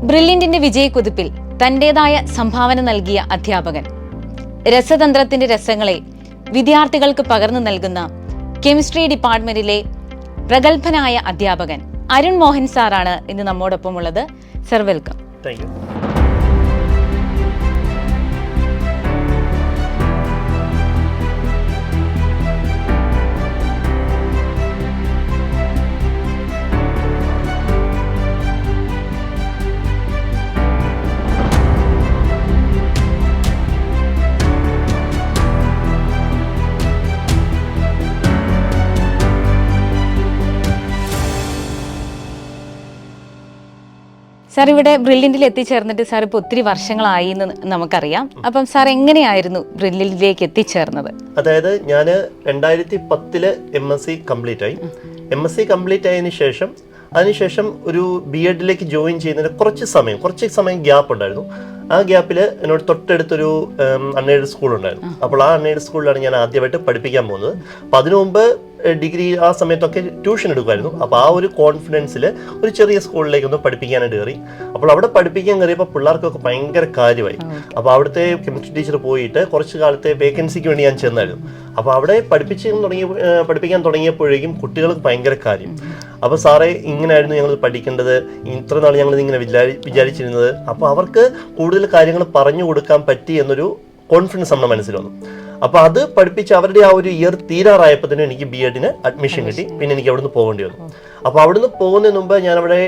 ബ്രില്യന്റിന്റെ വിജയക്കുതിപ്പിൽ തന്റേതായ സംഭാവന നൽകിയ അധ്യാപകൻ, രസതന്ത്രത്തിന്റെ രസങ്ങളെ വിദ്യാർത്ഥികൾക്ക് പകർന്നു നൽകുന്ന കെമിസ്ട്രി ഡിപ്പാർട്ട്മെന്റിലെ പ്രഗത്ഭനായ അധ്യാപകൻ അരുൺ മോഹൻ സാറാണ് ഇന്ന് നമ്മോടൊപ്പം ഉള്ളത്. Sir, welcome. Thank you. Sir, ഇവിടെ ബ്രില്യന്റിൽ എത്തിച്ചേർന്നിട്ട് സാർ ഇപ്പോൾ ഒത്തിരി വർഷങ്ങളായി എന്ന് നമുക്കറിയാം. അപ്പം സാർ എങ്ങനെയായിരുന്നു ബ്രില്യന്റിലേക്ക് എത്തിച്ചേർന്നത്? അതായത് ഞാൻ 2010 MSc കംപ്ലീറ്റ് ആയി. MSc കംപ്ലീറ്റ് ആയതിനു ശേഷം അതിനുശേഷം ഒരു BEdലേക്ക് ജോയിൻ ചെയ്യുന്നതിന് കുറച്ച് സമയം ഗ്യാപ്പ് ഉണ്ടായിരുന്നു. ആ ഗ്യാപ്പിൽ എന്നോട് തൊട്ടടുത്തൊരു അൺഎയ്ഡഡ് സ്കൂൾ ഉണ്ടായിരുന്നു. അപ്പോൾ ആ അൺഎയ്ഡഡ് സ്കൂളിലാണ് ഞാൻ ആദ്യമായിട്ട് പഠിപ്പിക്കാൻ പോകുന്നത്. അപ്പോൾ അതിനു മുമ്പ് ഡിഗ്രി ആ സമയത്തൊക്കെ ട്യൂഷൻ എടുക്കുമായിരുന്നു. അപ്പോൾ ആ ഒരു കോൺഫിഡൻസിൽ ഒരു ചെറിയ സ്കൂളിലേക്കൊന്ന് പഠിപ്പിക്കാനായിട്ട് കയറി. അപ്പോൾ അവിടെ പഠിപ്പിക്കാൻ കയറിയപ്പോൾ പിള്ളേർക്കൊക്കെ ഭയങ്കര കാര്യമായി. അപ്പോൾ അവിടുത്തെ കെമിസ്ട്രി ടീച്ചർ പോയിട്ട് കുറച്ച് കാലത്തെ വേക്കൻസിക്ക് വേണ്ടി ഞാൻ ചെന്നായിരുന്നു. അപ്പോൾ അവിടെ പഠിപ്പിക്കാൻ തുടങ്ങിയപ്പോഴേക്കും കുട്ടികൾക്ക് ഭയങ്കര കാര്യം. അപ്പോൾ സാറേ, ഇങ്ങനെയായിരുന്നു ഞങ്ങൾ പഠിക്കേണ്ടത്, ഇത്ര നാൾ ഞങ്ങൾ ഇങ്ങനെ വിചാരിച്ചിരുന്നത്. അപ്പോൾ അവർക്ക് കൂടുതൽ കാര്യങ്ങൾ പറഞ്ഞു കൊടുക്കാൻ പറ്റി എന്നൊരു കോൺഫിഡൻസ് നമ്മുടെ മനസ്സിൽ വന്നു. അപ്പോൾ അത് പഠിപ്പിച്ച് അവരുടെ ആ ഒരു ഇയർ തീരാറായപ്പോഴത്തേനും എനിക്ക് BEdന് അഡ്മിഷൻ കിട്ടി. പിന്നെ എനിക്ക് അവിടുന്ന് പോകേണ്ടി വന്നു. അപ്പോൾ അവിടുന്ന് പോകുന്നതിന് മുമ്പ് ഞാൻ അവിടെ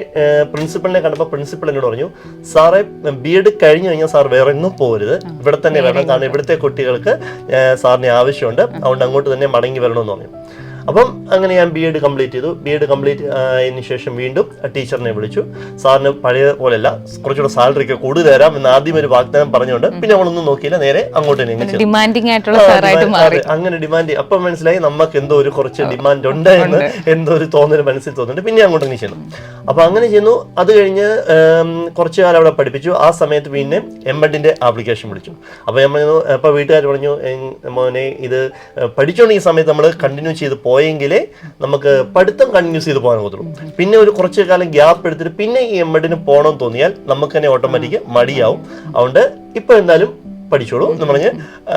പ്രിൻസിപ്പളിനെ കണ്ടപ്പോൾ പ്രിൻസിപ്പൾ എന്നോട് പറഞ്ഞു, സാറേ, BEd കഴിഞ്ഞു കഴിഞ്ഞാൽ സാർ വേറെ ഒന്നും പോകരുത്, ഇവിടെ തന്നെ വരണം, കാരണം ഇവിടുത്തെ കുട്ടികൾക്ക് സാറിന് ആവശ്യമുണ്ട്, അതുകൊണ്ട് അങ്ങോട്ട് തന്നെ മടങ്ങി വരണമെന്ന് പറഞ്ഞു. അപ്പം അങ്ങനെ ഞാൻ BEd കംപ്ലീറ്റ് ചെയ്തു. BEd കംപ്ലീറ്റ് ആയതിനു ശേഷം വീണ്ടും ടീച്ചറിനെ വിളിച്ചു. സാറിന് പഴയ പോലെയല്ല, കുറച്ചുകൂടെ സാലറി ഒക്കെ കൂടുതൽ തരാം എന്ന് ആദ്യം ഒരു വാഗ്ദാനം പറഞ്ഞുകൊണ്ട് പിന്നെ നമ്മളൊന്നും നോക്കിയില്ല, നേരെ അങ്ങോട്ട് തന്നെ അങ്ങനെ ഡിമാൻഡ്. അപ്പം മനസ്സിലായി നമുക്ക് എന്തോ ഒരു കുറച്ച് ഡിമാൻഡ് ഉണ്ട് എന്ന് എന്തോ ഒരു തോന്നൽ മനസ്സിൽ തോന്നുന്നുണ്ട്. പിന്നെ അങ്ങോട്ട് തന്നെ ചെന്നു. അപ്പൊ അങ്ങനെ ചെന്നു. അത് കഴിഞ്ഞ് കുറച്ചു കാലം അവിടെ പഠിപ്പിച്ചു. ആ സമയത്ത് പിന്നെ MEdന്റെ ആപ്ലിക്കേഷൻ വിളിച്ചു. അപ്പൊ അപ്പൊ വീട്ടുകാർ പറഞ്ഞു, മോനെ, ഇത് പഠിച്ചോണ്ട് ഈ സമയത്ത് നമ്മൾ കണ്ടിന്യൂ ചെയ്ത് പോയെങ്കിലേ നമുക്ക് പഠിത്തം കണ്ടിന്യൂസ് ചെയ്ത് പോകാൻ പറ്റുള്ളൂ. പിന്നെ ഒരു കുറച്ചു കാലം ഗ്യാപ്പ് എടുത്തിട്ട് പിന്നെ ഈ MEdന് പോകണമെന്ന് തോന്നിയാൽ നമുക്ക് തന്നെ ഓട്ടോമാറ്റിക് മടിയാവും. അതുകൊണ്ട് ഇപ്പൊ എന്തായാലും പഠിച്ചോളൂ എന്ന് പറഞ്ഞ്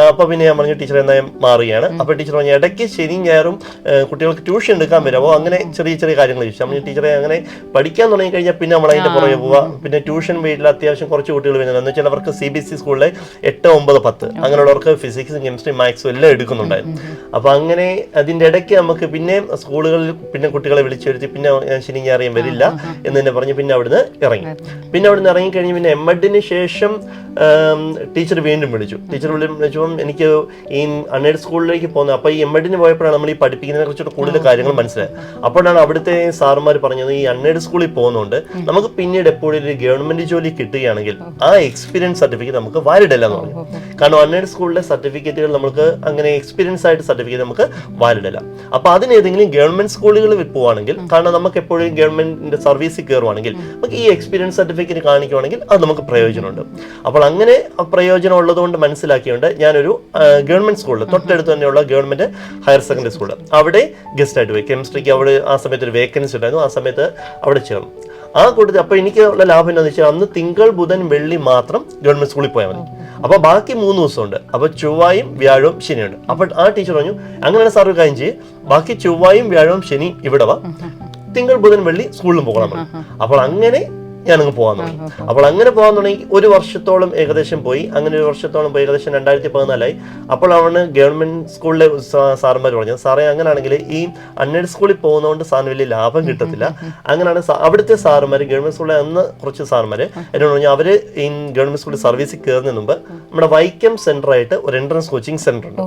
അപ്പൊ പിന്നെ ഞാൻ പറഞ്ഞു, ടീച്ചർ എന്തായാലും മാറുകയാണ്. അപ്പൊ ടീച്ചർ പറഞ്ഞു, ഇടയ്ക്ക് ശനിയും ഞായറും കുട്ടികൾക്ക് ട്യൂഷൻ എടുക്കാൻ വരുമോ, അങ്ങനെ ചെറിയ ചെറിയ കാര്യങ്ങൾ ചോദിച്ചു. നമ്മൾ ടീച്ചറെ അങ്ങനെ പഠിക്കാൻ തുടങ്ങി കഴിഞ്ഞാൽ പിന്നെ നമ്മൾ അതിന്റെ പുറകെ പോവുക. പിന്നെ ട്യൂഷൻ വീട്ടിൽ അത്യാവശ്യം കുറച്ച് കുട്ടികൾ വരുന്നത് എന്ന് വെച്ചാൽ അവർക്ക് CBSE സ്കൂളിലെ 8, 9, 10 അങ്ങനെയുള്ളവർക്ക് ഫിസിക്സും കെമിസ്ട്രി മാത്സും എല്ലാം എടുക്കുന്നുണ്ടായിരുന്നു. അപ്പൊ അങ്ങനെ അതിന്റെ ഇടയ്ക്ക് നമുക്ക് പിന്നെ സ്കൂളുകളിൽ പിന്നെ കുട്ടികളെ വിളിച്ചെടുത്തി പിന്നെ ശനി ഞായറും വരില്ല എന്ന് തന്നെ പറഞ്ഞ് പിന്നെ അവിടുന്ന് ഇറങ്ങി. പിന്നെ അവിടുന്ന് ഇറങ്ങിക്കഴിഞ്ഞ് പിന്നെ MEdന് ശേഷം ടീച്ചർ വീണ്ടും വിളിച്ചപ്പം എനിക്ക് ഈ അൺഎയ്ഡഡ് സ്കൂളിലേക്ക് പോകുന്നത്. അപ്പൊ ഈ MEdന് പോയപ്പോഴാണ് നമ്മൾ ഈ പഠിപ്പിക്കുന്നതിനെ കുറിച്ചിട്ട് കൂടുതൽ കാര്യങ്ങൾ മനസ്സിലായത്. അപ്പോഴാണ് അവിടുത്തെ സാറുമാർ പറഞ്ഞത്, ഈ അൺഎയ്ഡഡ് സ്കൂളിൽ പോകുന്നതുകൊണ്ട് നമുക്ക് പിന്നീട് എപ്പോഴും ഒരു ഗവൺമെന്റ് ജോലി കിട്ടുകയാണെങ്കിൽ ആ എക്സ്പീരിയൻസ് സർട്ടിഫിക്കറ്റ് നമുക്ക് വാലിഡ് അല്ല എന്ന് പറഞ്ഞു. കാരണം അൺഎയ്ഡഡ് സ്കൂളിലെ സർട്ടിഫിക്കറ്റുകൾ നമുക്ക് അങ്ങനെ എക്സ്പീരിയൻസ് ആയിട്ട് സർട്ടിഫിക്കറ്റ് നമുക്ക് വാലിഡ് അല്ല. അപ്പൊ അതിന് ഏതെങ്കിലും ഗവൺമെന്റ് സ്കൂളുകളിൽ പോവുകയാണെങ്കിൽ, കാരണം നമുക്ക് എപ്പോഴും ഗവൺമെന്റിന്റെ സർവീസിൽ കയറുവാണെങ്കിൽ നമുക്ക് ഈ എക്സ്പീരിയൻസ് സർട്ടിഫിക്കറ്റ് കാണിക്കുവാണെങ്കിൽ അത് നമുക്ക് പ്രയോജനമുണ്ട്. അപ്പോൾ അങ്ങനെ പ്രയോജനം ഉള്ളതുകൊണ്ട് മനസ്സിലാക്കിയുണ്ട് ഞാനൊരു ഗവൺമെന്റ് സ്കൂളിൽ തൊട്ടടുത്ത് തന്നെയുള്ള ഗവൺമെന്റ് ഹയർ സെക്കൻഡറി സ്കൂളിൽ അവിടെ ഗസ്റ്റ് ആയിട്ട് പോയി. കെമിസ്ട്രിക്ക് അവിടെ ആ സമയത്ത് ഒരു വേക്കൻസി ഉണ്ടായിരുന്നു. ആ സമയത്ത് അവിടെ ചേർന്നു. ആ കൂട്ടത്തിൽ അപ്പൊ എനിക്ക് ഉള്ള ലാഭം എന്താണെന്ന് വെച്ചാൽ അന്ന് തിങ്കൾ, ബുധൻ, വെള്ളി മാത്രം ഗവൺമെന്റ് സ്കൂളിൽ പോയാൽ മതി. അപ്പൊ ബാക്കി 3 ദിവസമുണ്ട്. അപ്പൊ ചൊവ്വായും വ്യാഴവും ശനിയുണ്ട്. അപ്പൊ ആ ടീച്ചർ പറഞ്ഞു, അങ്ങനെയാണ് സാർ ഒരു കാര്യം ചെയ്യും, ബാക്കി ചൊവ്വായും വ്യാഴവും ശനിയും ഇവിടെ വാ, തിങ്കൾ, ബുധൻ, വെള്ളി സ്കൂളിലും പോകണം. അപ്പോൾ അങ്ങനെ ഞാനങ്ങ് പോകാൻ തുടങ്ങി. അപ്പോൾ അങ്ങനെ പോകാൻ തുടങ്ങി ഒരു വർഷത്തോളം ഏകദേശം പോയി. അങ്ങനെ ഒരു വർഷത്തോളം പോയി, ഏകദേശം 2014 അപ്പോഴാണ് ഗവൺമെന്റ് സ്കൂളിലെ സാറന്മാർ പറഞ്ഞത്, സാറേ, അങ്ങനെയാണെങ്കിൽ ഈ അൺഎയ്ഡഡ് സ്കൂളിൽ പോകുന്നതുകൊണ്ട് സാറിന് വലിയ ലാഭം കിട്ടത്തില്ല. അങ്ങനെയാണ് അവിടുത്തെ സാറുമാർ, ഗവൺമെന്റ് സ്കൂളിലെ അന്ന് കുറച്ച് സാറുമാർ എന്നോട് പറഞ്ഞു, അവര് ഈ ഗവൺമെന്റ് സ്കൂളിൽ സർവീസിൽ കയറുന്നതിന് മുമ്പ് നമ്മുടെ വൈക്കം സെന്റർ ആയിട്ട് ഒരു എൻട്രൻസ് കോച്ചിങ് സെന്റർ ഉണ്ട്.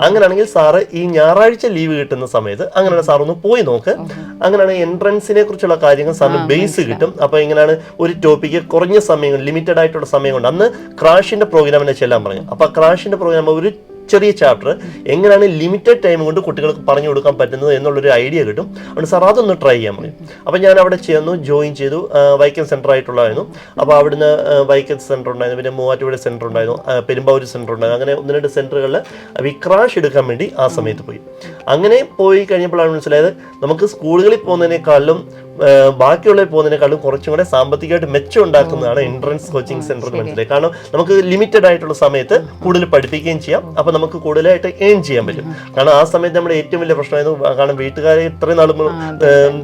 അങ്ങനെയാണെങ്കിൽ സാറ് ഈ ഞായറാഴ്ച ലീവ് കിട്ടുന്ന സമയത്ത് അങ്ങനെയാണ് സാർ ഒന്ന് പോയി നോക്ക്. അങ്ങനെയാണ് എൻട്രൻസിനെ കുറിച്ചുള്ള കാര്യങ്ങൾ സാറിന് ബേസ് കിട്ടും. അപ്പൊ ഇങ്ങനെയാണ് ഒരു ടോപ്പിക്ക് കുറഞ്ഞ സമയം, ലിമിറ്റഡ് ആയിട്ടുള്ള സമയം കൊണ്ട് അന്ന് ക്രാഷിന്റെ പ്രോഗ്രാമിനെ ചെല്ലാൻ പറഞ്ഞു. അപ്പൊ ക്രാഷിന്റെ പ്രോഗ്രാം ഒരു ചെറിയ ചാപ്റ്റർ എങ്ങനെയാണ് ലിമിറ്റഡ് ടൈം കൊണ്ട് കുട്ടികൾക്ക് പറഞ്ഞു കൊടുക്കാൻ പറ്റുന്നത് എന്നുള്ളൊരു ഐഡിയ കിട്ടും. അതുകൊണ്ട് സാർ അതൊന്ന് ട്രൈ ചെയ്യാൻ പറയും. അപ്പോൾ ഞാൻ അവിടെ ചെന്നു, ജോയിൻ ചെയ്തു. വൈക്കം സെൻറ്റർ ആയിട്ടുള്ളതായിരുന്നു. അപ്പോൾ അവിടുന്ന് വൈക്കം സെൻറ്റർ ഉണ്ടായിരുന്നു, പിന്നെ മൂവാറ്റുപുഴ സെൻറ്റർ ഉണ്ടായിരുന്നു, പെരുമ്പാവൂർ സെൻറ്റർ ഉണ്ടായിരുന്നു. അങ്ങനെ 1-2 സെൻറ്ററുകളിൽ ഈ ക്രാഷ് എടുക്കാൻ വേണ്ടി ആ സമയത്ത് പോയി. അങ്ങനെ പോയി കഴിഞ്ഞപ്പോഴാണ് മനസ്സിലായത്, നമുക്ക് സ്കൂളുകളിൽ പോകുന്നതിനേക്കാളും ബാക്കിയുള്ള പോകുന്നതിനേക്കാളും കുറച്ചും കൂടെ സാമ്പത്തികമായിട്ട് മെച്ചം ഉണ്ടാക്കുന്നതാണ് എൻട്രൻസ് കോച്ചിങ് സെന്റർ മനസ്സിലായി. കാരണം നമുക്ക് ലിമിറ്റഡ് ആയിട്ടുള്ള സമയത്ത് കൂടുതൽ പഠിപ്പിക്കുകയും ചെയ്യാം, അപ്പൊ നമുക്ക് കൂടുതലായിട്ട് ഏൺ ചെയ്യാൻ പറ്റും. കാരണം ആ സമയത്ത് നമ്മുടെ ഏറ്റവും വലിയ പ്രശ്നമായിരുന്നു, കാരണം വീട്ടുകാരെ ഇത്രയും നാളും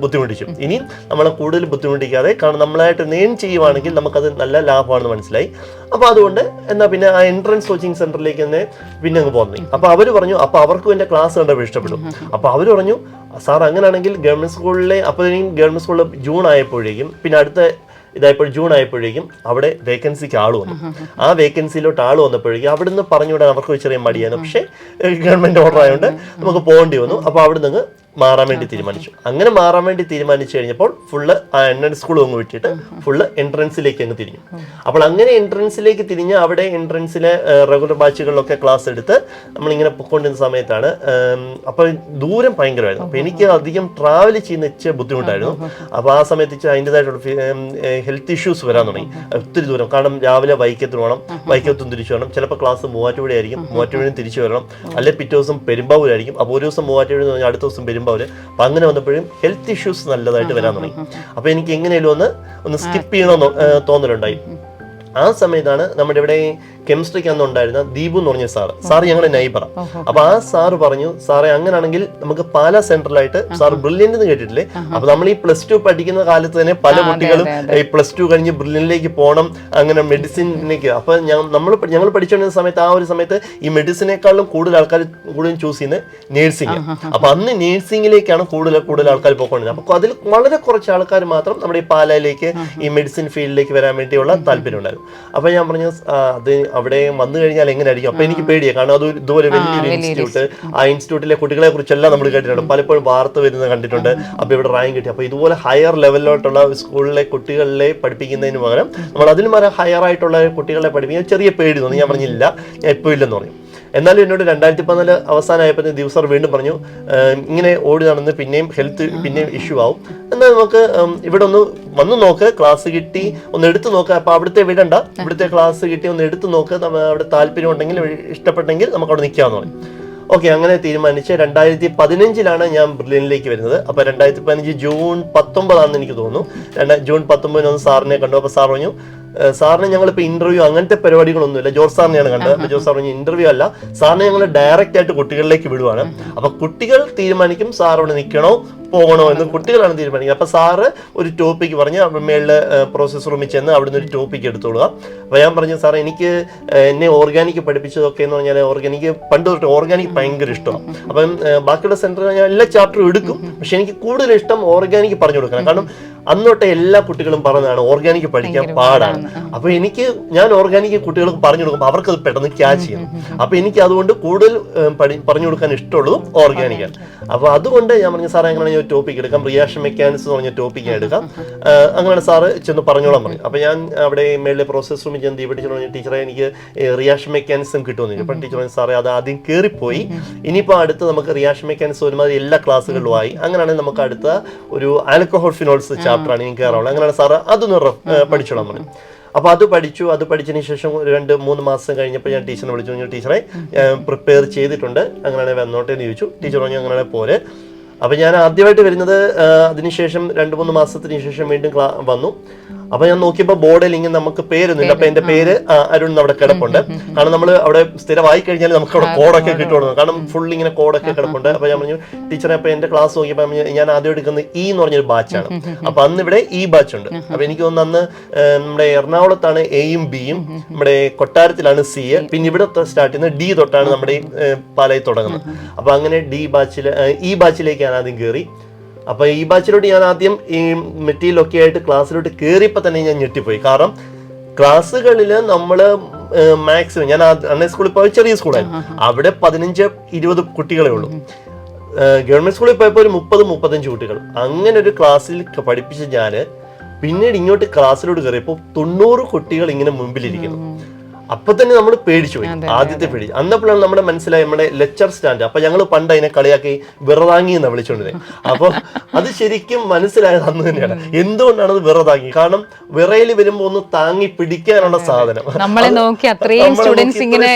ബുദ്ധിമുട്ടിച്ചു. ഇനി നമ്മളെ കൂടുതൽ ബുദ്ധിമുട്ടിക്കാതെ, കാരണം നമ്മളായിട്ട് ഏൺ ചെയ്യുവാണെങ്കിൽ നമുക്കത് നല്ല ലാഭമാണെന്ന് മനസ്സിലായി. അപ്പൊ അതുകൊണ്ട് എന്നാ പിന്നെ ആ എൻട്രൻസ് കോച്ചിങ് സെന്ററിലേക്ക് തന്നെ പിന്നെ അങ്ങ് പോകുന്നു. അപ്പൊ അവര് പറഞ്ഞു, അപ്പൊ അവർക്കും എന്റെ ക്ലാസ് കണ്ടപ്പോൾ ഇഷ്ടപ്പെട്ടു. അപ്പൊ അവര് പറഞ്ഞു, സാർ അങ്ങനെയാണെങ്കിൽ ഗവൺമെന്റ് സ്കൂളിലെ, അപ്പോഴേക്കും ഗവൺമെന്റ് സ്കൂളിൽ ജൂൺ ആയപ്പോഴേക്കും, പിന്നെ അടുത്ത ഇതായപ്പോൾ ജൂൺ ആയപ്പോഴേക്കും അവിടെ വേക്കൻസിക്ക് ആൾ വന്നു. ആ വേക്കൻസിയിലോട്ട് ആൾ വന്നപ്പോഴേക്കും അവിടുന്ന് പറഞ്ഞുവിടാൻ അവർക്ക് ചെറിയ മടിയാണ്. പക്ഷേ ഗവൺമെന്റ് ഓർഡർ ആയതുകൊണ്ട് നമുക്ക് പോകേണ്ടി വന്നു. അപ്പോൾ അവിടെ നിന്ന് മാറാൻ വേണ്ടി തീരുമാനിച്ചു. അങ്ങനെ മാറാൻ വേണ്ടി തീരുമാനിച്ചു കഴിഞ്ഞപ്പോൾ ഫുള്ള് ആ എൻട്രൻസ് സ്കൂൾ അങ്ങ് വിട്ടിട്ട് ഫുള്ള് എൻട്രൻസിലേക്ക് അങ്ങ് തിരിഞ്ഞു. അപ്പോൾ അങ്ങനെ എൻട്രൻസിലേക്ക് തിരിഞ്ഞ് അവിടെ എൻട്രൻസിലെ റെഗുലർ ബാച്ചുകളിലൊക്കെ ക്ലാസ് എടുത്ത് നമ്മളിങ്ങനെ പൊയ്ക്കൊണ്ടിരുന്ന സമയത്താണ്, അപ്പോൾ ദൂരം ഭയങ്കരമായിരുന്നു. അപ്പോൾ എനിക്ക് അധികം ട്രാവൽ ചെയ്യുന്ന ഇച്ചിരി ബുദ്ധിമുട്ടായിരുന്നു. അപ്പോൾ ആ സമയത്ത് അതിൻ്റെതായിട്ടുള്ള ഹെൽത്ത് ഇഷ്യൂസ് വരാൻ തുടങ്ങി. ഒത്തിരി ദൂരം, കാരണം രാവിലെ വൈക്കത്തിന് പോകണം, വൈക്കത്തും തിരിച്ചു വരണം. ചിലപ്പോൾ ക്ലാസ് മൂവാറ്റുപുഴ ആയിരിക്കും, മൂവാറ്റുപുഴയും തിരിച്ചു വരണം. അല്ലെങ്കിൽ പിറ്റേ ദിവസം പെരുമ്പാവൂരായിരിക്കും. അപ്പോൾ ഒരു ദിവസം മൂവാറ്റുപുഴ എന്ന് പറഞ്ഞാൽ അടുത്ത ദിവസം പെരുമ്പാവൂർ. അപ്പം അങ്ങനെ വന്നപ്പോഴും ഹെൽത്ത് ഇഷ്യൂസ് നല്ലതായിട്ട് വരാൻ തുടങ്ങി. അപ്പോൾ എനിക്ക് എങ്ങനെയാലും ഒന്ന് സ്കിപ്പ് ചെയ്യണമെന്ന് തോന്നലുണ്ടായി. ആ സമയത്താണ് നമ്മുടെ ഇവിടെ കെമിസ്ട്രിക്ക് അന്ന് ഉണ്ടായിരുന്ന ദീപു എന്ന് പറഞ്ഞ സാറ് ഞങ്ങളുടെ നൈബറാണ്. അപ്പൊ ആ സാറ് പറഞ്ഞു, സാറേ അങ്ങനെയാണെങ്കിൽ നമുക്ക് പാലാ സെന്ററിലായിട്ട്, സാർ ബ്രില്യൻ്റ് എന്ന് കേട്ടിട്ടില്ലേ, അപ്പൊ നമ്മൾ ഈ +2 പഠിക്കുന്ന കാലത്ത് തന്നെ പല കുട്ടികളും ഈ +2 കഴിഞ്ഞ് ബ്രില്യനിലേക്ക് പോകണം, അങ്ങനെ മെഡിസിനിലേക്ക്. അപ്പൊ ഞങ്ങൾ പഠിച്ചുകൊണ്ടിരുന്ന സമയത്ത്, ആ ഒരു സമയത്ത് ഈ മെഡിസിനേക്കാളും കൂടുതൽ ആൾക്കാർ ചൂസ് ചെയ്യുന്നത് നേഴ്സിംഗ്. അപ്പൊ അന്ന് നേഴ്സിംഗിലേക്കാണ് കൂടുതൽ ആൾക്കാർ പോയിക്കൊണ്ടിരുന്നത്. അപ്പൊ അതിൽ വളരെ കുറച്ച് ആൾക്കാർ മാത്രം നമ്മുടെ ഈ പാലയിലേക്ക് ഈ മെഡിസിൻ ഫീൽഡിലേക്ക് വരാൻ വേണ്ടിയുള്ള താല്പര്യം ഉണ്ടായിരുന്നു. അപ്പൊ ഞാൻ പറഞ്ഞു, അത് അവിടെ വന്നു കഴിഞ്ഞാൽ എങ്ങനെ ആയിരിക്കും. അപ്പൊ എനിക്ക് പേടിയാണ്, കാരണം അത് ഇതുപോലെ വലിയൊരു ഇൻസ്റ്റിറ്റ്യൂട്ട്, ആ ഇൻസ്റ്റിറ്റ്യൂട്ടിലെ കുട്ടികളെ കുറിച്ചെല്ലാം നമ്മൾ കേട്ടിട്ടുണ്ട്, പലപ്പോഴും വാർത്ത വരുന്നത് കണ്ടിട്ടുണ്ട്. അപ്പൊ ഇവിടെ റാങ്ക് കിട്ടി. അപ്പൊ ഇതുപോലെ ഹയർ ലെവലിലോട്ടുള്ള സ്കൂളിലെ കുട്ടികളെ പഠിപ്പിക്കുന്നതിന് പകരം നമ്മൾ അതിലും വരെ ഹയർ ആയിട്ടുള്ള കുട്ടികളെ പഠിപ്പിക്കാൻ ചെറിയ പേടി തോന്നി. ഞാൻ പറഞ്ഞില്ല, ഞാൻ ഇപ്പോൾ ഇല്ലെന്ന് പറഞ്ഞു. എന്നാലും എന്നോട് 2014 അവസാനമായപ്പോൾ ദിവസം വീണ്ടും പറഞ്ഞു, ഇങ്ങനെ ഓടി നടന്ന് പിന്നെയും ഹെൽത്ത് പിന്നെയും ഇഷ്യൂ ആവും, എന്നാൽ നമുക്ക് ഇവിടെ ഒന്ന് വന്ന് നോക്ക്, ക്ലാസ് കിട്ടി ഒന്ന് എടുത്തു നോക്കുക. അപ്പോൾ അവിടുത്തെ വിടണ്ട, ഇവിടുത്തെ ക്ലാസ് കിട്ടി ഒന്ന് എടുത്തു നോക്ക്, അവിടെ താല്പര്യം ഉണ്ടെങ്കിൽ ഇഷ്ടപ്പെട്ടെങ്കിൽ നമുക്ക് അവിടെ നിൽക്കാമെന്ന് പറയും. ഓക്കെ, അങ്ങനെ തീരുമാനിച്ച് 2015 ഞാൻ ബ്രില്യനിലേക്ക് വരുന്നത്. അപ്പോൾ 2015 ജൂൺ 19 എനിക്ക് തോന്നുന്നു. ജൂൺ 19 സാറിനെ കണ്ടു. അപ്പോൾ സാർ പറഞ്ഞു, സാറിന് ഞങ്ങളിപ്പോൾ ഇന്റർവ്യൂ അങ്ങനത്തെ പരിപാടികളൊന്നുമില്ല, ജോർജ് സാറിനെയാണ് കണ്ടത്. അപ്പോൾ ജോർജ് സാർ പറഞ്ഞു, ഇന്റർവ്യൂ അല്ല, സാറിനെ ഞങ്ങൾ ഡയറക്റ്റ് ആയിട്ട് കുട്ടികളിലേക്ക് വിടുവാണ്. അപ്പോൾ കുട്ടികൾ തീരുമാനിക്കും സാർ അവിടെ നിൽക്കണോ പോകണോ എന്ന് കുട്ടികളാണ് തീരുമാനിക്കുക. അപ്പോൾ സാറ് ഒരു ടോപ്പിക്ക് പറഞ്ഞ് മേളിൽ പ്രോസസ് റൂമിൽ ചെന്ന് അവിടുന്ന് ഒരു ടോപ്പിക്ക് എടുത്തോളുക. അപ്പോൾ ഞാൻ പറഞ്ഞു, സാർ എനിക്ക് എന്നെ ഓർഗാനിക് പഠിപ്പിച്ചതൊക്കെ എന്ന് പറഞ്ഞാൽ എനിക്ക് പണ്ട് തൊട്ട് ഓർഗാനിക് ഭയങ്കര ഇഷ്ടമാണ്. അപ്പം ബാക്കിയുള്ള സെന്ററിൽ ഞാൻ എല്ലാ ചാപ്റ്ററും എടുക്കും, പക്ഷെ എനിക്ക് കൂടുതൽ ഇഷ്ടം ഓർഗാനിക് പറഞ്ഞു കൊടുക്കണം. കാരണം അന്നോട്ടെ എല്ലാ കുട്ടികളും പറഞ്ഞതാണ് ഓർഗാനിക് പഠിക്കാൻ പാടാണ്. അപ്പൊ ഞാൻ ഓർഗാനിക് കുട്ടികൾക്ക് പറഞ്ഞു കൊടുക്കുമ്പോൾ അവർക്കത് പെട്ടെന്ന് ക്യാച്ച് ചെയ്യണം. അപ്പൊ എനിക്ക് അതുകൊണ്ട് കൂടുതൽ പറഞ്ഞു കൊടുക്കാൻ ഇഷ്ടമുള്ളതും ഓർഗാനിക്കാണ്. അപ്പൊ അതുകൊണ്ട് ഞാൻ പറഞ്ഞു, സാറേ അങ്ങനെ ഞാൻ ടോപ്പിക് എടുക്കാം, റിയാക്ഷൻ മെക്കാനിക്സ് എന്ന് പറഞ്ഞ ടോപ്പിക്ക് എടുക്കാം. അങ്ങനെ സാറ് ചെന്ന് പറഞ്ഞോളാൻ പറഞ്ഞു. അപ്പൊ ഞാൻ അവിടെ മേളിലെ പ്രോസസ് റൂമിൽ ചെന്ന് ടീച്ചർ പറഞ്ഞു, ടീച്ചറെ എനിക്ക് റിയാക്ഷൻ മെക്കാനിസം കിട്ടുമെന്ന്. അപ്പം ടീച്ചർ പറഞ്ഞു, സാറേ അത് ആദ്യം കയറിപ്പോയി, ഇനിയിപ്പോൾ അടുത്ത് നമുക്ക് റിയാക്ഷൻ മെക്കാനിക്സ് ഒരുമാതിരി എല്ലാ ക്ലാസ്സുകളിലും ആയി, അങ്ങനെയാണെങ്കിൽ നമുക്ക് അടുത്ത ഒരു ആൽക്കഹോൾ ഫിനോൾസ് ചാപ്റ്ററാണ് എനിക്ക് കയറാവുള്ളത്. അങ്ങനെയാണ് സാറ് അതൊന്ന് പഠിച്ചോളാൻ പറഞ്ഞു. അപ്പോൾ അത് പഠിച്ചതിന് ശേഷം 2-3 മാസം കഴിഞ്ഞപ്പോൾ ഞാൻ ടീച്ചറിനെ വിളിച്ചു, ടീച്ചറെ പ്രിപ്പയർ ചെയ്തിട്ടുണ്ട്, അങ്ങനെയാണെങ്കിൽ വന്നോട്ടെ എന്ന് ചോദിച്ചു. ടീച്ചർ പറഞ്ഞു, അങ്ങനെയാണെങ്കിൽ പോരെ. അപ്പം ഞാൻ ആദ്യമായിട്ട് വരുന്നത് അതിനുശേഷം 2-3 മാസത്തിന് ശേഷം വീണ്ടും വന്നു. അപ്പൊ ഞാൻ നോക്കിയപ്പോൾ ബോർഡിൽ ഇങ്ങനെ നമുക്ക് പേരൊന്നുമില്ല. അപ്പൊ എന്റെ പേര് അരുൺ അവിടെ കിടപ്പുണ്ട്. കാരണം നമ്മൾ അവിടെ സ്ഥിരമായി കഴിഞ്ഞാൽ നമുക്ക് അവിടെ കോഡൊക്കെ കിട്ടുള്ളൂ, കാരണം ഫുൾ ഇങ്ങനെ കോഡൊക്കെ കിടപ്പുണ്ട്. അപ്പൊ ഞാൻ പറഞ്ഞു, ടീച്ചറെ അപ്പൊ എന്റെ ക്ലാസ് നോക്കിയപ്പോൾ ഞാൻ ആദ്യം എടുക്കുന്നത് ഇ എന്ന് പറഞ്ഞൊരു ബാച്ചാണ്. അപ്പൊ അന്ന് ഇവിടെ ഈ ബാച്ച് ഉണ്ട്. അപ്പൊ എനിക്ക് തോന്നുന്നു അന്ന് നമ്മുടെ എറണാകുളത്താണ് എയും ബിയും, നമ്മുടെ കൊട്ടാരത്തിലാണ് സി, പിന്നെ ഇവിടെ സ്റ്റാർട്ട് ചെയ്യുന്നത് ഡി തൊട്ടാണ് നമ്മുടെ പാലയിൽ തുടങ്ങുന്നത്. അപ്പൊ അങ്ങനെ ഈ ബാച്ചിലേക്ക് ഞാൻ ആദ്യം കയറി. അപ്പൊ ഈ ബാച്ചിലോട്ട് ഞാൻ ആദ്യം ഈ മെറ്റീരിയലൊക്കെ ആയിട്ട് ക്ലാസ്സിലോട്ട് കയറിയപ്പോൾ തന്നെ ഞാൻ ഞെട്ടിപ്പോയി. കാരണം ക്ലാസ്സുകളിൽ നമ്മൾ മാക്സിമം, ഞാൻ അന്നേ സ്കൂളിൽ പോയ ചെറിയ സ്കൂളായിരുന്നു, അവിടെ 15-20 കുട്ടികളെ ഉള്ളൂ. ഗവൺമെന്റ് സ്കൂളിൽ പോയപ്പോൾ ഒരു 30-35 കുട്ടികൾ. അങ്ങനെ ഒരു ക്ലാസ്സിൽ പഠിപ്പിച്ച ഞാൻ പിന്നീട് ഇങ്ങോട്ട് ക്ലാസ്സിലോട്ട് കയറിയപ്പോൾ 90 കുട്ടികൾ ഇങ്ങനെ മുമ്പിലിരിക്കുന്നു. അപ്പൊ തന്നെ നമ്മൾ പേടിച്ചു പോയി, ആദ്യത്തെ പേടി. അന്നപ്പോഴാണ് നമ്മുടെ മനസ്സിലായി നമ്മുടെ ലെക്ചർ സ്റ്റാൻഡ്. അപ്പൊ ഞങ്ങൾ പണ്ട് അതിനെ കളിയാക്കി വിറതാങ്ങി എന്നാണ് വിളിച്ചോണ്ടിരുന്നത്. അപ്പൊ അത് ശരിക്കും മനസ്സിലായത് അന്ന് തന്നെയാണ് എന്തുകൊണ്ടാണ് അത് വിറതാങ്ങി. കാരണം വിറയിൽ വരുമ്പോ ഒന്ന് താങ്ങി പിടിക്കാനുള്ള സാധനം നമ്മളെ നോക്കി അത്രയും സ്റ്റുഡൻസ് ഇങ്ങനെ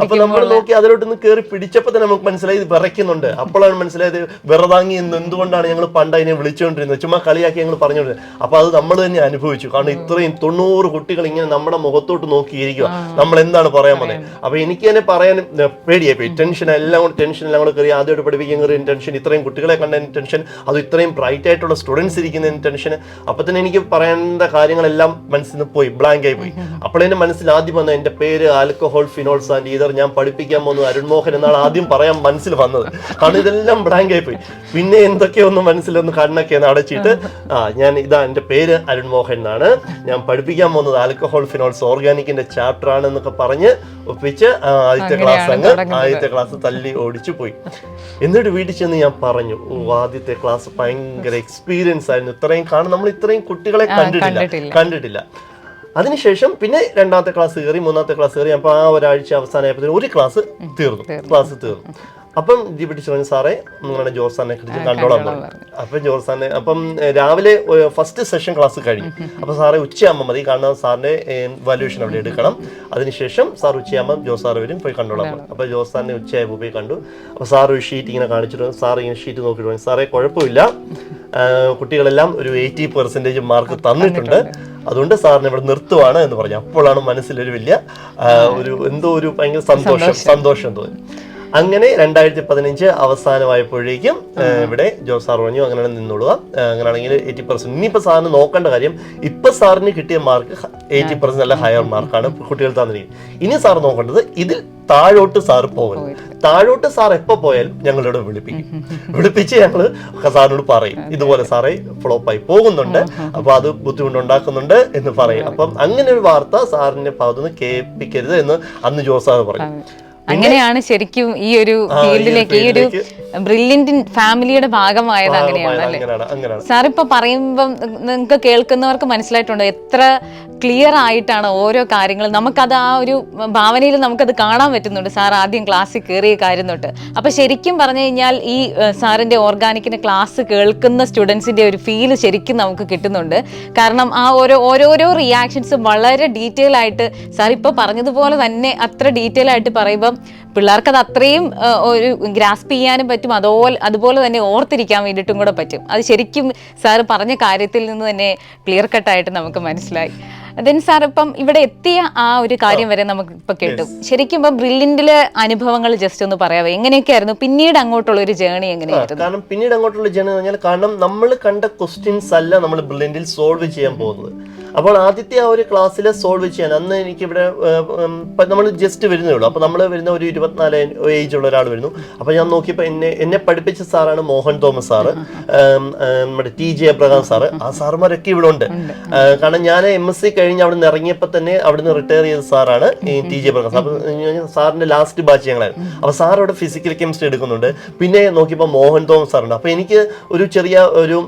അപ്പൊ നമ്മൾ നോക്കി അതിലോട്ടൊന്ന് കയറി പിടിച്ചപ്പോ തന്നെ നമുക്ക് മനസ്സിലായി ഇത് വിറയ്ക്കുന്നുണ്ട്. അപ്പോഴാണ് മനസ്സിലായത് വിറതാങ്ങി എന്ന് എന്തുകൊണ്ടാണ് ഞങ്ങൾ പണ്ട് അതിനെ വിളിച്ചുകൊണ്ടിരുന്നത്, ചുമ്മാ കളിയാക്കി ഞങ്ങൾ പറഞ്ഞുകൊണ്ടിരുന്നത്. അപ്പൊ അത് നമ്മൾ തന്നെ അനുഭവിച്ചു. കാരണം ഇത്രയും 90 കുട്ടികൾ ഇങ്ങനെ നമ്മുടെ മുഖത്തോട്ട് നോക്കിയിരിക്കുക, നമ്മൾ എന്താണ് പറയാൻ പോകുന്നത്. അപ്പൊ എനിക്ക് തന്നെ പറയാൻ പേടിയായി, ടെൻഷൻ എല്ലാം കൂടെ കയറി ആദ്യമായിട്ട് പഠിപ്പിക്കാൻ കയറി ടെൻഷൻ, ഇത്രയും കുട്ടികളെ കണ്ടതിന് ടെൻഷൻ, അത് ഇത്രയും ബ്രൈറ്റ് ആയിട്ടുള്ള സ്റ്റുഡൻസ് ഇരിക്കുന്നതിന് ടെൻഷൻ. അപ്പൊ തന്നെ എനിക്ക് പറയേണ്ട കാര്യങ്ങളെല്ലാം മനസ്സിൽ നിന്ന് പോയി, ബ്ലാങ്ക് ആയി പോയി. അപ്പോഴെന്റെ മനസ്സിൽ ആദ്യം വന്നത് എന്റെ പേര് ആൽക്കഹോൾ ഫിനോൾസ് ആൻഡ് ഈതർ, ഞാൻ പഠിപ്പിക്കാൻ പോകുന്നത് അരുൺ മോഹൻ എന്നാണ് ആദ്യം പറയാൻ മനസ്സിൽ വന്നത്. കാരണം ഇതെല്ലാം ബ്ലാങ്ക് ആയി പോയി. പിന്നെ എന്തൊക്കെയൊന്നും മനസ്സിലൊന്ന് കണ്ണൊക്കെ അടച്ചിട്ട് ഞാൻ ഇതാ എന്റെ പേര് അരുൺ മോഹൻ എന്നാണ്, ഞാൻ പഠിപ്പിക്കാൻ പോകുന്നത് ആൽക്കഹോൾ ഫിനോൾസ് ഓർഗാനിക്കിന്റെ ചാപ്റ്റർ ആണ് എന്നൊക്കെ പറഞ്ഞ് ഒപ്പിച്ച് ആദ്യത്തെ ക്ലാസ് തല്ലി ഓടിച്ചു പോയി. എന്നിട്ട് വീട്ടിൽ ചെന്ന് ഞാൻ പറഞ്ഞു, ആദ്യത്തെ ക്ലാസ് ഭയങ്കര എക്സ്പീരിയൻസ് ആയിരുന്നു. നമ്മൾ ഇത്രയും കുട്ടികളെ കണ്ടിട്ടില്ല. അതിനുശേഷം പിന്നെ 2ാമത്തെ ക്ലാസ് കയറി, 3ാമത്തെ ക്ലാസ് കയറി. അപ്പൊ ആ ഒരാഴ്ച അവസാനമായപ്പോഴത്തേക്കും ഒരു ക്ലാസ് തീർന്നു. അപ്പം പിടിച്ചു പറഞ്ഞു, സാറേ നിങ്ങളുടെ ജോർജ് സാറിനെ കുറിച്ച് കണ്ടോളാൻ പറഞ്ഞു. അപ്പൊ ജോർജ് സാറിനെ അപ്പം രാവിലെ ഫസ്റ്റ് സെഷൻ ക്ലാസ് കഴിഞ്ഞു. അപ്പൊ സാറെ ഉച്ചയാകുമ്പോൾ മതി, കാരണം സാറിന്റെ വാല്യൂഷൻ അവിടെ എടുക്കണം. അതിനുശേഷം സാർ ഉച്ചയാകുമ്പോൾ ജോസ് സാർ വരും, പോയി കണ്ടോളാൻ പറഞ്ഞു. അപ്പൊ ജോസ് സാറിനെ ഉച്ചയായപ്പോൾ പോയി കണ്ടു. അപ്പൊ സാർ ഒരു ഷീറ്റ് ഇങ്ങനെ കാണിച്ചിട്ട് സാർ ഇങ്ങനെ ഷീറ്റ് നോക്കിയിട്ട് പറഞ്ഞു, സാറേ കുഴപ്പമില്ല, കുട്ടികളെല്ലാം ഒരു 80% മാർക്ക് തന്നിട്ടുണ്ട്, അതുകൊണ്ട് സാറിന് ഇവിടെ നിർത്തുവാണ് എന്ന് പറഞ്ഞു. അപ്പോഴാണ് മനസ്സിലൊരു വലിയ എന്തോ ഒരു ഭയങ്കര സന്തോഷം തോന്നി. അങ്ങനെ 2015 അവസാനമായപ്പോഴേക്കും ഇവിടെ ജോസ് സാർ പറഞ്ഞു, അങ്ങനെയാണ് നിന്നോളുക, അങ്ങനെയാണെങ്കിൽ 80%. ഇനിയിപ്പോൾ സാറിന് നോക്കേണ്ട കാര്യം, ഇപ്പൊ സാറിന് കിട്ടിയ മാർക്ക് 80% നല്ല ഹയർ മാർക്കാണ് കുട്ടികൾ തന്നിരിക്കുന്നത്. ഇനി സാർ നോക്കേണ്ടത് ഇതിൽ താഴോട്ട് സാർ പോകുന്നു. താഴോട്ട് സാർ എപ്പോ പോയാലും ഞങ്ങളോട് വിളിപ്പിച്ച് ഞങ്ങൾ സാറിനോട് പറയും, ഇതുപോലെ സാറേ ഫ്ലോപ്പായി പോകുന്നുണ്ട്, അപ്പൊ അത് ബുദ്ധിമുട്ടുണ്ടാക്കുന്നുണ്ട് എന്ന് പറയും. അപ്പം അങ്ങനെ ഒരു വാർത്ത സാറിന്റെ ഭാഗത്തുനിന്ന് കേൾപ്പിക്കരുത് എന്ന് അന്ന് ജോസ് സാർ പറഞ്ഞു. അങ്ങനെയാണ് ശരിക്കും ഈ ഒരു ഫീൽഡിലേക്ക്, ഈ ഒരു ബ്രില്യന്റ് ഫാമിലിയുടെ ഭാഗമായത് അങ്ങനെയാണ് അല്ലേ സാർ? ഇപ്പൊ പറയുമ്പം നിങ്ങൾക്ക് കേൾക്കുന്നവർക്ക് മനസ്സിലായിട്ടുണ്ടോ എത്ര ക്ലിയർ ആയിട്ടാണ് ഓരോ കാര്യങ്ങളും, നമുക്കത് ആ ഒരു ഭാവനയിൽ നമുക്കത് കാണാൻ പറ്റുന്നുണ്ട്. സാർ ആദ്യം ക്ലാസ്സിൽ കയറിയ കാര്യം തൊട്ട്. അപ്പൊ ശരിക്കും പറഞ്ഞു കഴിഞ്ഞാൽ ഈ സാറിന്റെ ഓർഗാനിക്കിന്റെ ക്ലാസ് കേൾക്കുന്ന സ്റ്റുഡൻസിന്റെ ഒരു ഫീൽ ശരിക്കും നമുക്ക് കിട്ടുന്നുണ്ട്. കാരണം ആ ഓരോരോ റിയാക്ഷൻസ് വളരെ ഡീറ്റെയിൽ ആയിട്ട് സാർ ഇപ്പൊ പറഞ്ഞതുപോലെ തന്നെ അത്ര ഡീറ്റെയിൽ ആയിട്ട് പറയുമ്പം പിള്ളേർക്ക് അത് അത്രയും ഒരു ഗ്രാസ്പ് ചെയ്യാനും പറ്റും, അതുപോലെ തന്നെ ഓർത്തിരിക്കാൻ വേണ്ടിയിട്ടും കൂടെ പറ്റും. അത് ശരിക്കും സാർ പറഞ്ഞ കാര്യത്തിൽ നിന്ന് തന്നെ ക്ലിയർ കട്ടായിട്ട് നമുക്ക് മനസ്സിലായി. ദെൻ സാർ ഇപ്പം ഇവിടെ എത്തിയ ആ ഒരു കാര്യം വരെ നമുക്ക് ഇപ്പൊ കേട്ടു. ശരിക്കും ഇപ്പം ബ്രില്യന്റിലെ അനുഭവങ്ങൾ ജസ്റ്റ് ഒന്ന് പറയാമോ, എങ്ങനെയൊക്കെയായിരുന്നു പിന്നീട് അങ്ങോട്ടുള്ള ഒരു ജേണി എങ്ങനെയായിരുന്നു? കാരണം പിന്നീട് അങ്ങോട്ടുള്ള ജേണി എന്ന് പറഞ്ഞാൽ, കാരണം നമ്മൾ കണ്ട ക്വസ്റ്റ്യൻസ് അല്ല നമ്മൾ ബ്രില്യന്റിൽ സോൾവ് ചെയ്യാൻ പോകുന്നത്. അപ്പോൾ ആദ്യത്തെ ആ ഒരു ക്ലാസ്സിൽ സോൾവ് ചെയ്യാൻ അന്ന് എനിക്കിവിടെ നമ്മൾ ജസ്റ്റ് വരുന്നേ ഉള്ളൂ. അപ്പോൾ നമ്മൾ വരുന്ന ഒരു 24 ഏജ് ഉള്ള ഒരാൾ വരുന്നു. അപ്പോൾ ഞാൻ നോക്കിയപ്പോൾ എന്നെ പഠിപ്പിച്ച സാറാണ് മോഹൻ തോമസ് സാറ്, നമ്മുടെ TJ അബ്രഹാം സാറ്. ആ സാറുമാരൊക്കെ ഇവിടെ ഉണ്ട്. കാരണം ഞാൻ MSc കഴിഞ്ഞ് അവിടെ നിന്ന് ഇറങ്ങിയപ്പോൾ തന്നെ അവിടെ നിന്ന് റിട്ടയർ ചെയ്ത സാറാണ് ഈ TJ അബ്രഹാം സാർ. സാറിന്റെ ലാസ്റ്റ് ബാച്ച് ഞങ്ങളായിരുന്നു. അപ്പോൾ സാർ അവിടെ ഫിസിക്കൽ കെമിസ്ട്രി എടുക്കുന്നുണ്ട്. പിന്നെ നോക്കിയപ്പോൾ മോഹൻ തോമസ് സാറുണ്ട്. അപ്പോൾ എനിക്ക് ഒരു ചെറിയ ഒരു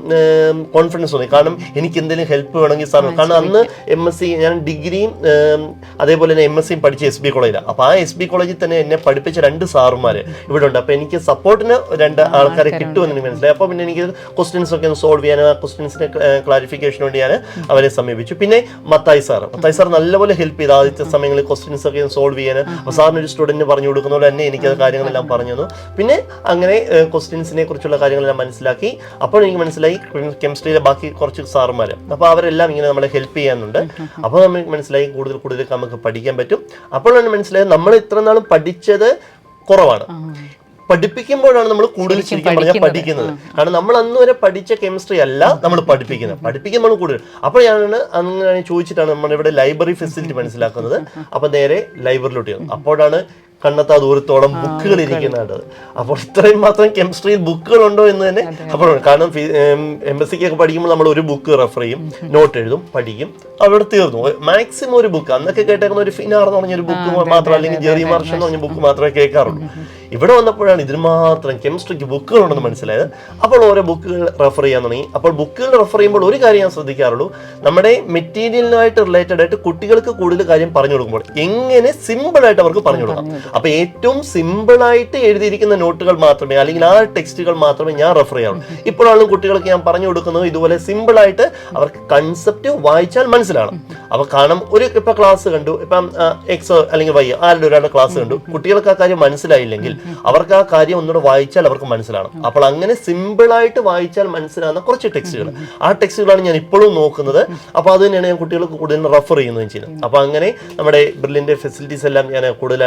കോൺഫിഡൻസ് തോന്നി, കാരണം എനിക്ക് എന്തെങ്കിലും ഹെൽപ്പ് വേണമെങ്കിൽ സാർ, കാരണം അന്ന് MSc ഞാൻ ഡിഗ്രിയും അതേപോലെ തന്നെ MScയും പഠിച്ച SB കോളേജിലാണ്. അപ്പോൾ ആ SB കോളേജിൽ തന്നെ എന്നെ പഠിപ്പിച്ച 2 സാറുമാര് ഇവിടെ ഉണ്ട്. അപ്പോൾ എനിക്ക് സപ്പോർട്ടിന് 2 ആൾക്കാരെ കിട്ടുമെന്ന് എനിക്ക് മനസ്സിലായി. അപ്പോൾ പിന്നെ എനിക്ക് ക്വസ്റ്റ്യൻസ് ഒക്കെ ഒന്ന് സോൾവ് ചെയ്യാൻ, ആ ക്വസ്റ്റ്യൻസിന്റെ ക്ലാരിഫിക്കേഷൻ വേണ്ടി ഞാൻ അവരെ സമീപിച്ചു. പിന്നെ മത്തായി സാർ നല്ലപോലെ ഹെൽപ്പ് ചെയ്തു ആദ്യത്തെ സമയങ്ങളിൽ ക്വസ്റ്റ്യൻസ് ഒക്കെ സോൾവ് ചെയ്യാൻ. അപ്പോൾ സാറിന് ഒരു സ്റ്റുഡന്റിന് പറഞ്ഞു കൊടുക്കുന്ന പോലെ തന്നെ എനിക്ക് കാര്യങ്ങളെല്ലാം പറഞ്ഞു തന്നു. പിന്നെ അങ്ങനെ ക്വസ്റ്റ്യൻസിനെ കുറിച്ചുള്ള കാര്യങ്ങളെല്ലാം മനസ്സിലാക്കി. അപ്പോൾ എനിക്ക് മനസ്സിലായി കെമിസ്ട്രിയിലെ ബാക്കി കുറച്ച് സാറുമാർ, അപ്പോൾ അവരെല്ലാം ഇങ്ങനെ നമ്മളെ ഹെൽപ്പ് ചെയ്യാനുണ്ട്. അപ്പോൾ നമുക്ക് മനസ്സിലായി കൂടുതൽ നമുക്ക് പഠിക്കാൻ പറ്റും. അപ്പോഴാണ് മനസ്സിലായത് നമ്മൾ ഇത്ര നാളും പഠിച്ചത് കുറവാണ്, പഠിപ്പിക്കുമ്പോഴാണ് നമ്മൾ കൂടുതൽ ശരിക്കും പറഞ്ഞാൽ പഠിക്കുന്നത്. കാരണം നമ്മൾ അന്ന് വരെ പഠിച്ച കെമിസ്ട്രി അല്ല നമ്മൾ പഠിപ്പിക്കുമ്പോൾ കൂടുതൽ. അപ്പോഴാണ് അങ്ങനെ ചോദിച്ചിട്ടാണ് നമ്മളിവിടെ ലൈബ്രറി ഫെസിലിറ്റി മനസ്സിലാക്കുന്നത്. അപ്പൊ നേരെ ലൈബ്രറിയിലോട്ട് ചെന്നു. അപ്പോഴാണ് കണ്ണെത്താ ദൂരത്തോളം ബുക്കുകൾ ഇരിക്കുന്നുണ്ട്. അപ്പോൾ ഇത്രയും മാത്രം കെമിസ്ട്രിയിൽ ബുക്കുകൾ ഉണ്ടോ എന്ന് തന്നെ അപ്പോഴാണ്. കാരണം MSc ഒക്കെ പഠിക്കുമ്പോൾ നമ്മൾ ഒരു ബുക്ക് റെഫർ ചെയ്യും, നോട്ട് എഴുതും, പഠിക്കും, അവിടെ തീർന്നു. മാക്സിമം ഒരു ബുക്ക് അന്നൊക്കെ കേട്ടേക്കുന്ന ഒരു ഫിനാർ എന്ന് പറഞ്ഞൊരു ബുക്ക് മാത്രം, അല്ലെങ്കിൽ ജെറി മാർഷ് എന്ന് പറഞ്ഞ ബുക്ക് മാത്രമേ കേൾക്കാറുള്ളൂ. ഇവിടെ വന്നപ്പോഴാണ് ഇതിന് മാത്രം കെമിസ്ട്രിക്ക് ബുക്കുകളുണ്ടെന്ന് മനസ്സിലായത്. അപ്പോൾ ഓരോ ബുക്കുകൾ റെഫർ ചെയ്യാൻ തുടങ്ങി. അപ്പോൾ ബുക്കുകൾ റെഫർ ചെയ്യുമ്പോൾ ഒരു കാര്യം ഞാൻ ശ്രദ്ധിക്കാറുള്ളൂ, നമ്മുടെ മെറ്റീരിയലിനായിട്ട് റിലേറ്റഡ് ആയിട്ട് കുട്ടികൾക്ക് കൂടുതൽ കാര്യം പറഞ്ഞു കൊടുക്കുമ്പോൾ എങ്ങനെ സിമ്പിൾ ആയിട്ട് അവർക്ക് പറഞ്ഞു കൊടുക്കാം. അപ്പൊ ഏറ്റവും സിമ്പിൾ ആയിട്ട് എഴുതിയിരിക്കുന്ന നോട്ടുകൾ മാത്രമേ അല്ലെങ്കിൽ ആ ടെക്സ്റ്റുകൾ മാത്രമേ ഞാൻ റെഫർ ചെയ്യാറുള്ളൂ. ഇപ്പോഴാണ് കുട്ടികൾക്ക് ഞാൻ പറഞ്ഞു കൊടുക്കുന്നത് ഇതുപോലെ സിമ്പിൾ ആയിട്ട് അവർക്ക് കൺസെപ്റ്റ് വായിച്ചാൽ മനസ്സിലാകണം. അപ്പൊ കാരണം ഇപ്പൊ ക്ലാസ് കണ്ടു, ഇപ്പം എക്സ് അല്ലെങ്കിൽ വൈ ആരുടെ ഒരാളുടെ ക്ലാസ് കണ്ടു, കുട്ടികൾക്ക് ആ കാര്യം മനസ്സിലായില്ലെങ്കിൽ അവർക്ക് ആ കാര്യം ഒന്നുകൂടെ വായിച്ചാൽ അവർക്ക് മനസ്സിലാകണം. അപ്പോൾ അങ്ങനെ സിമ്പിൾ ആയിട്ട് വായിച്ചാൽ മനസ്സിലാകുന്ന കുറച്ച് ടെക്സ്റ്റുകൾ, ആ ടെക്സ്റ്റുകളാണ് ഞാൻ ഇപ്പോഴും നോക്കുന്നത്. അപ്പൊ അത് തന്നെയാണ് ഞാൻ കുട്ടികൾക്ക് കൂടുതൽ റെഫർ ചെയ്യുന്നതും ചെയ്യുന്നത്. അപ്പൊ അങ്ങനെ നമ്മുടെ ബ്രില്ലിന്റെ ഫെസിലിറ്റീസ് എല്ലാം ഞാൻ കൂടുതൽ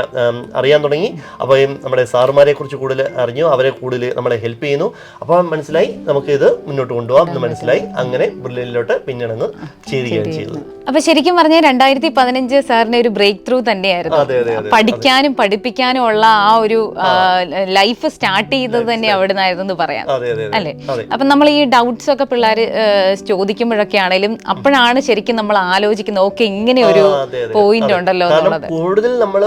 അറിയാൻ തുടങ്ങി. അപ്പോൾ നമ്മുടെ സാറുമാരെ കുറിച്ച് കൂടുതൽ അറിഞ്ഞു, അവരെ കൂടുതൽ നമ്മളെ ഹെൽപ്പ് ചെയ്യുന്നു. അപ്പോൾ മനസ്സിലായി നമുക്ക് ഇത് മുന്നോട്ട് കൊണ്ടുപോകാം എന്ന് മനസ്സിലായി. അങ്ങനെ ബ്രില്ലിലോട്ട് പിന്നീട് ചേരുകയാണ് ചെയ്തത്. അപ്പൊ ശരിക്കും പറഞ്ഞാൽ 2015 സാറിന്റെ ഒരു ബ്രേക്ക് ത്രൂ തന്നെയായിരുന്നു. പഠിക്കാനും പഠിപ്പിക്കാനും ഉള്ള ആ ഒരു ലൈഫ് സ്റ്റാർട്ട് ചെയ്തത് തന്നെ അവിടെ നിന്നായിരുന്നു പറയാം അല്ലെ. അപ്പൊ നമ്മൾ ഈ ഡൗട്ട്സ് ഒക്കെ പിള്ളേർ ചോദിക്കുമ്പോഴൊക്കെ ആണെങ്കിലും അപ്പോഴാണ് ശരിക്കും നമ്മൾ ആലോചിക്കുന്നത് ഓക്കെ ഇങ്ങനെ ഒരു പോയിന്റ് ഉണ്ടല്ലോ എന്നുള്ളത്. കൂടുതൽ നമ്മൾ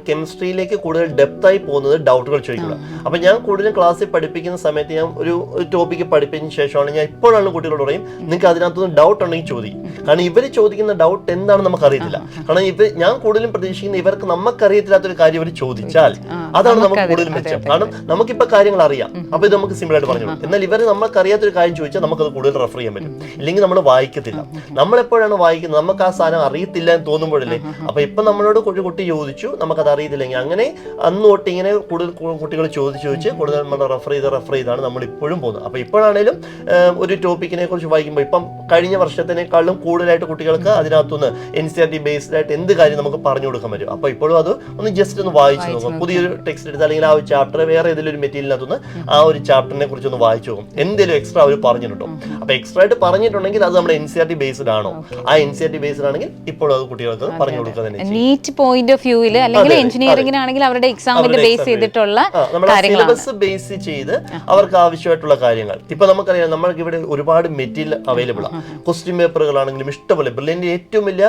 കെമിസ്ട്രിയിലേക്ക് കൂടുതൽ ഡെപ്ത് ആയി പോകുന്നത് ഡൗട്ടുകൾ ചോദിക്കുക. അപ്പൊ ഞാൻ കൂടുതലും ക്ലാസ്സിൽ പഠിപ്പിക്കുന്ന സമയത്ത് ഞാൻ ഒരു ടോപ്പിക്ക് പഠിപ്പിച്ചതിന് ശേഷമാണ് ഞാൻ ഇപ്പോഴാണ് കുട്ടികളോട് പറയും നിങ്ങൾക്ക് അതിനകത്തുനിന്ന് ഡൗട്ട് ഉണ്ടെങ്കിൽ ചോദിക്കും. കാരണം ഇവർ ചോദിക്കുന്ന ഡൗട്ട് എന്താണെന്ന് നമുക്ക് അറിയത്തില്ല. കാരണം ഞാൻ കൂടുതലും പ്രതീക്ഷിക്കുന്ന ഇവർക്ക് നമുക്കറിയത്തില്ലാത്തൊരു കാര്യം ഇവർ ചോദിച്ചാൽ അതാണ് നമുക്ക് കൂടുതലും മെച്ചം. കാരണം നമുക്കിപ്പോ കാര്യങ്ങൾ അറിയാം, അപ്പൊ ഇത് നമുക്ക് സിമ്പിൾ ആയിട്ട് പറഞ്ഞു. എന്നാൽ ഇവർ നമുക്കറിയാത്തൊരു കാര്യം ചോദിച്ചാൽ നമുക്കത് കൂടുതൽ റെഫർ ചെയ്യാൻ പറ്റും. ഇല്ലെങ്കിൽ നമ്മൾ വായിക്കത്തില്ല. നമ്മളെപ്പോഴാണ് വായിക്കുന്നത് നമുക്ക് ആ സാധനം അറിയത്തില്ല എന്ന് തോന്നുമ്പോഴല്ലേ. അപ്പൊ ഇപ്പൊ നമ്മളോട് ഒരു കുട്ടി ചോദിച്ചു നമുക്കത് അറിയത്തില്ലെങ്കിൽ അങ്ങനെ അന്ന് തൊട്ട് ഇങ്ങനെ കൂടുതൽ കുട്ടികൾ ചോദിച്ച് കൂടുതൽ നമ്മൾ റെഫർ ചെയ്താണ് നമ്മൾ ഇപ്പോഴും പോകുന്നത്. അപ്പൊ ഇപ്പോഴാണേലും ഒരു ടോപ്പിക്കിനെ കുറിച്ച് വായിക്കുമ്പോൾ ഇപ്പം കഴിഞ്ഞ വർഷത്തിനേക്കാളും കൂടുതലായിട്ട് കുട്ടികൾക്ക് അതിനകത്തുനിന്ന് NCERT ബേസ്ഡ് ആയിട്ട് എന്ത് കാര്യം നമുക്ക് പറഞ്ഞു കൊടുക്കാൻ പറ്റും. അപ്പൊ ഇപ്പോഴും അത് ഒന്ന് ജസ്റ്റ് ഒന്ന് വായിച്ചു നോക്കും. പുതിയൊരു ടെക്സ്റ്റ് എടുത്ത് അല്ലെങ്കിൽ ആ ഒരു ചാപ്റ്റർ വേറെ ഏതെങ്കിലും ഒരു മെറ്റീരിയലിനകത്തുനിന്ന് ആ ഒരു ചാപ്റ്ററിനെ കുറിച്ച് ഒന്ന് വായിച്ചു നോക്കും. എന്തെങ്കിലും എക്സ്ട്രാ അവർ പറഞ്ഞിട്ടുണ്ടോ. അപ്പൊ എക്സ്ട്രാ ആയിട്ട് പറഞ്ഞിട്ടുണ്ടെങ്കിൽ അത് നമ്മുടെ NCERT ബേസ്ഡ് ആണോ, ആ NCERT ബേസ്ഡ് ആണെങ്കിൽ ഇപ്പോഴും അത് കുട്ടികൾക്ക് പറഞ്ഞു കൊടുക്കുക തന്നെ. നീറ്റ് പോയിന്റ് ഓഫ് വ്യൂവിൽ അല്ലെങ്കിൽ എഞ്ചിനീയറിംഗിനാണെങ്കിൽ അവരുടെ എക്സാമിൽ ബേസ് ചെയ്തിട്ടുള്ള സിലബസ് ബേസ് ചെയ്ത് അവർക്ക് ആവശ്യമായിട്ടുള്ള കാര്യങ്ങൾ. ഇപ്പൊ നമുക്കറിയാം നമ്മൾക്ക് ഇവിടെ ഒരുപാട് മെറ്റീരിയൽ അവൈലബിൾ ആണ്. ക്വസ്റ്റ്യൻ പേപ്പറുകളാണെങ്കിലും ഇഷ്ടംപോലെ. ബ്രില്ലിയന്റ് ഏറ്റവും വലിയ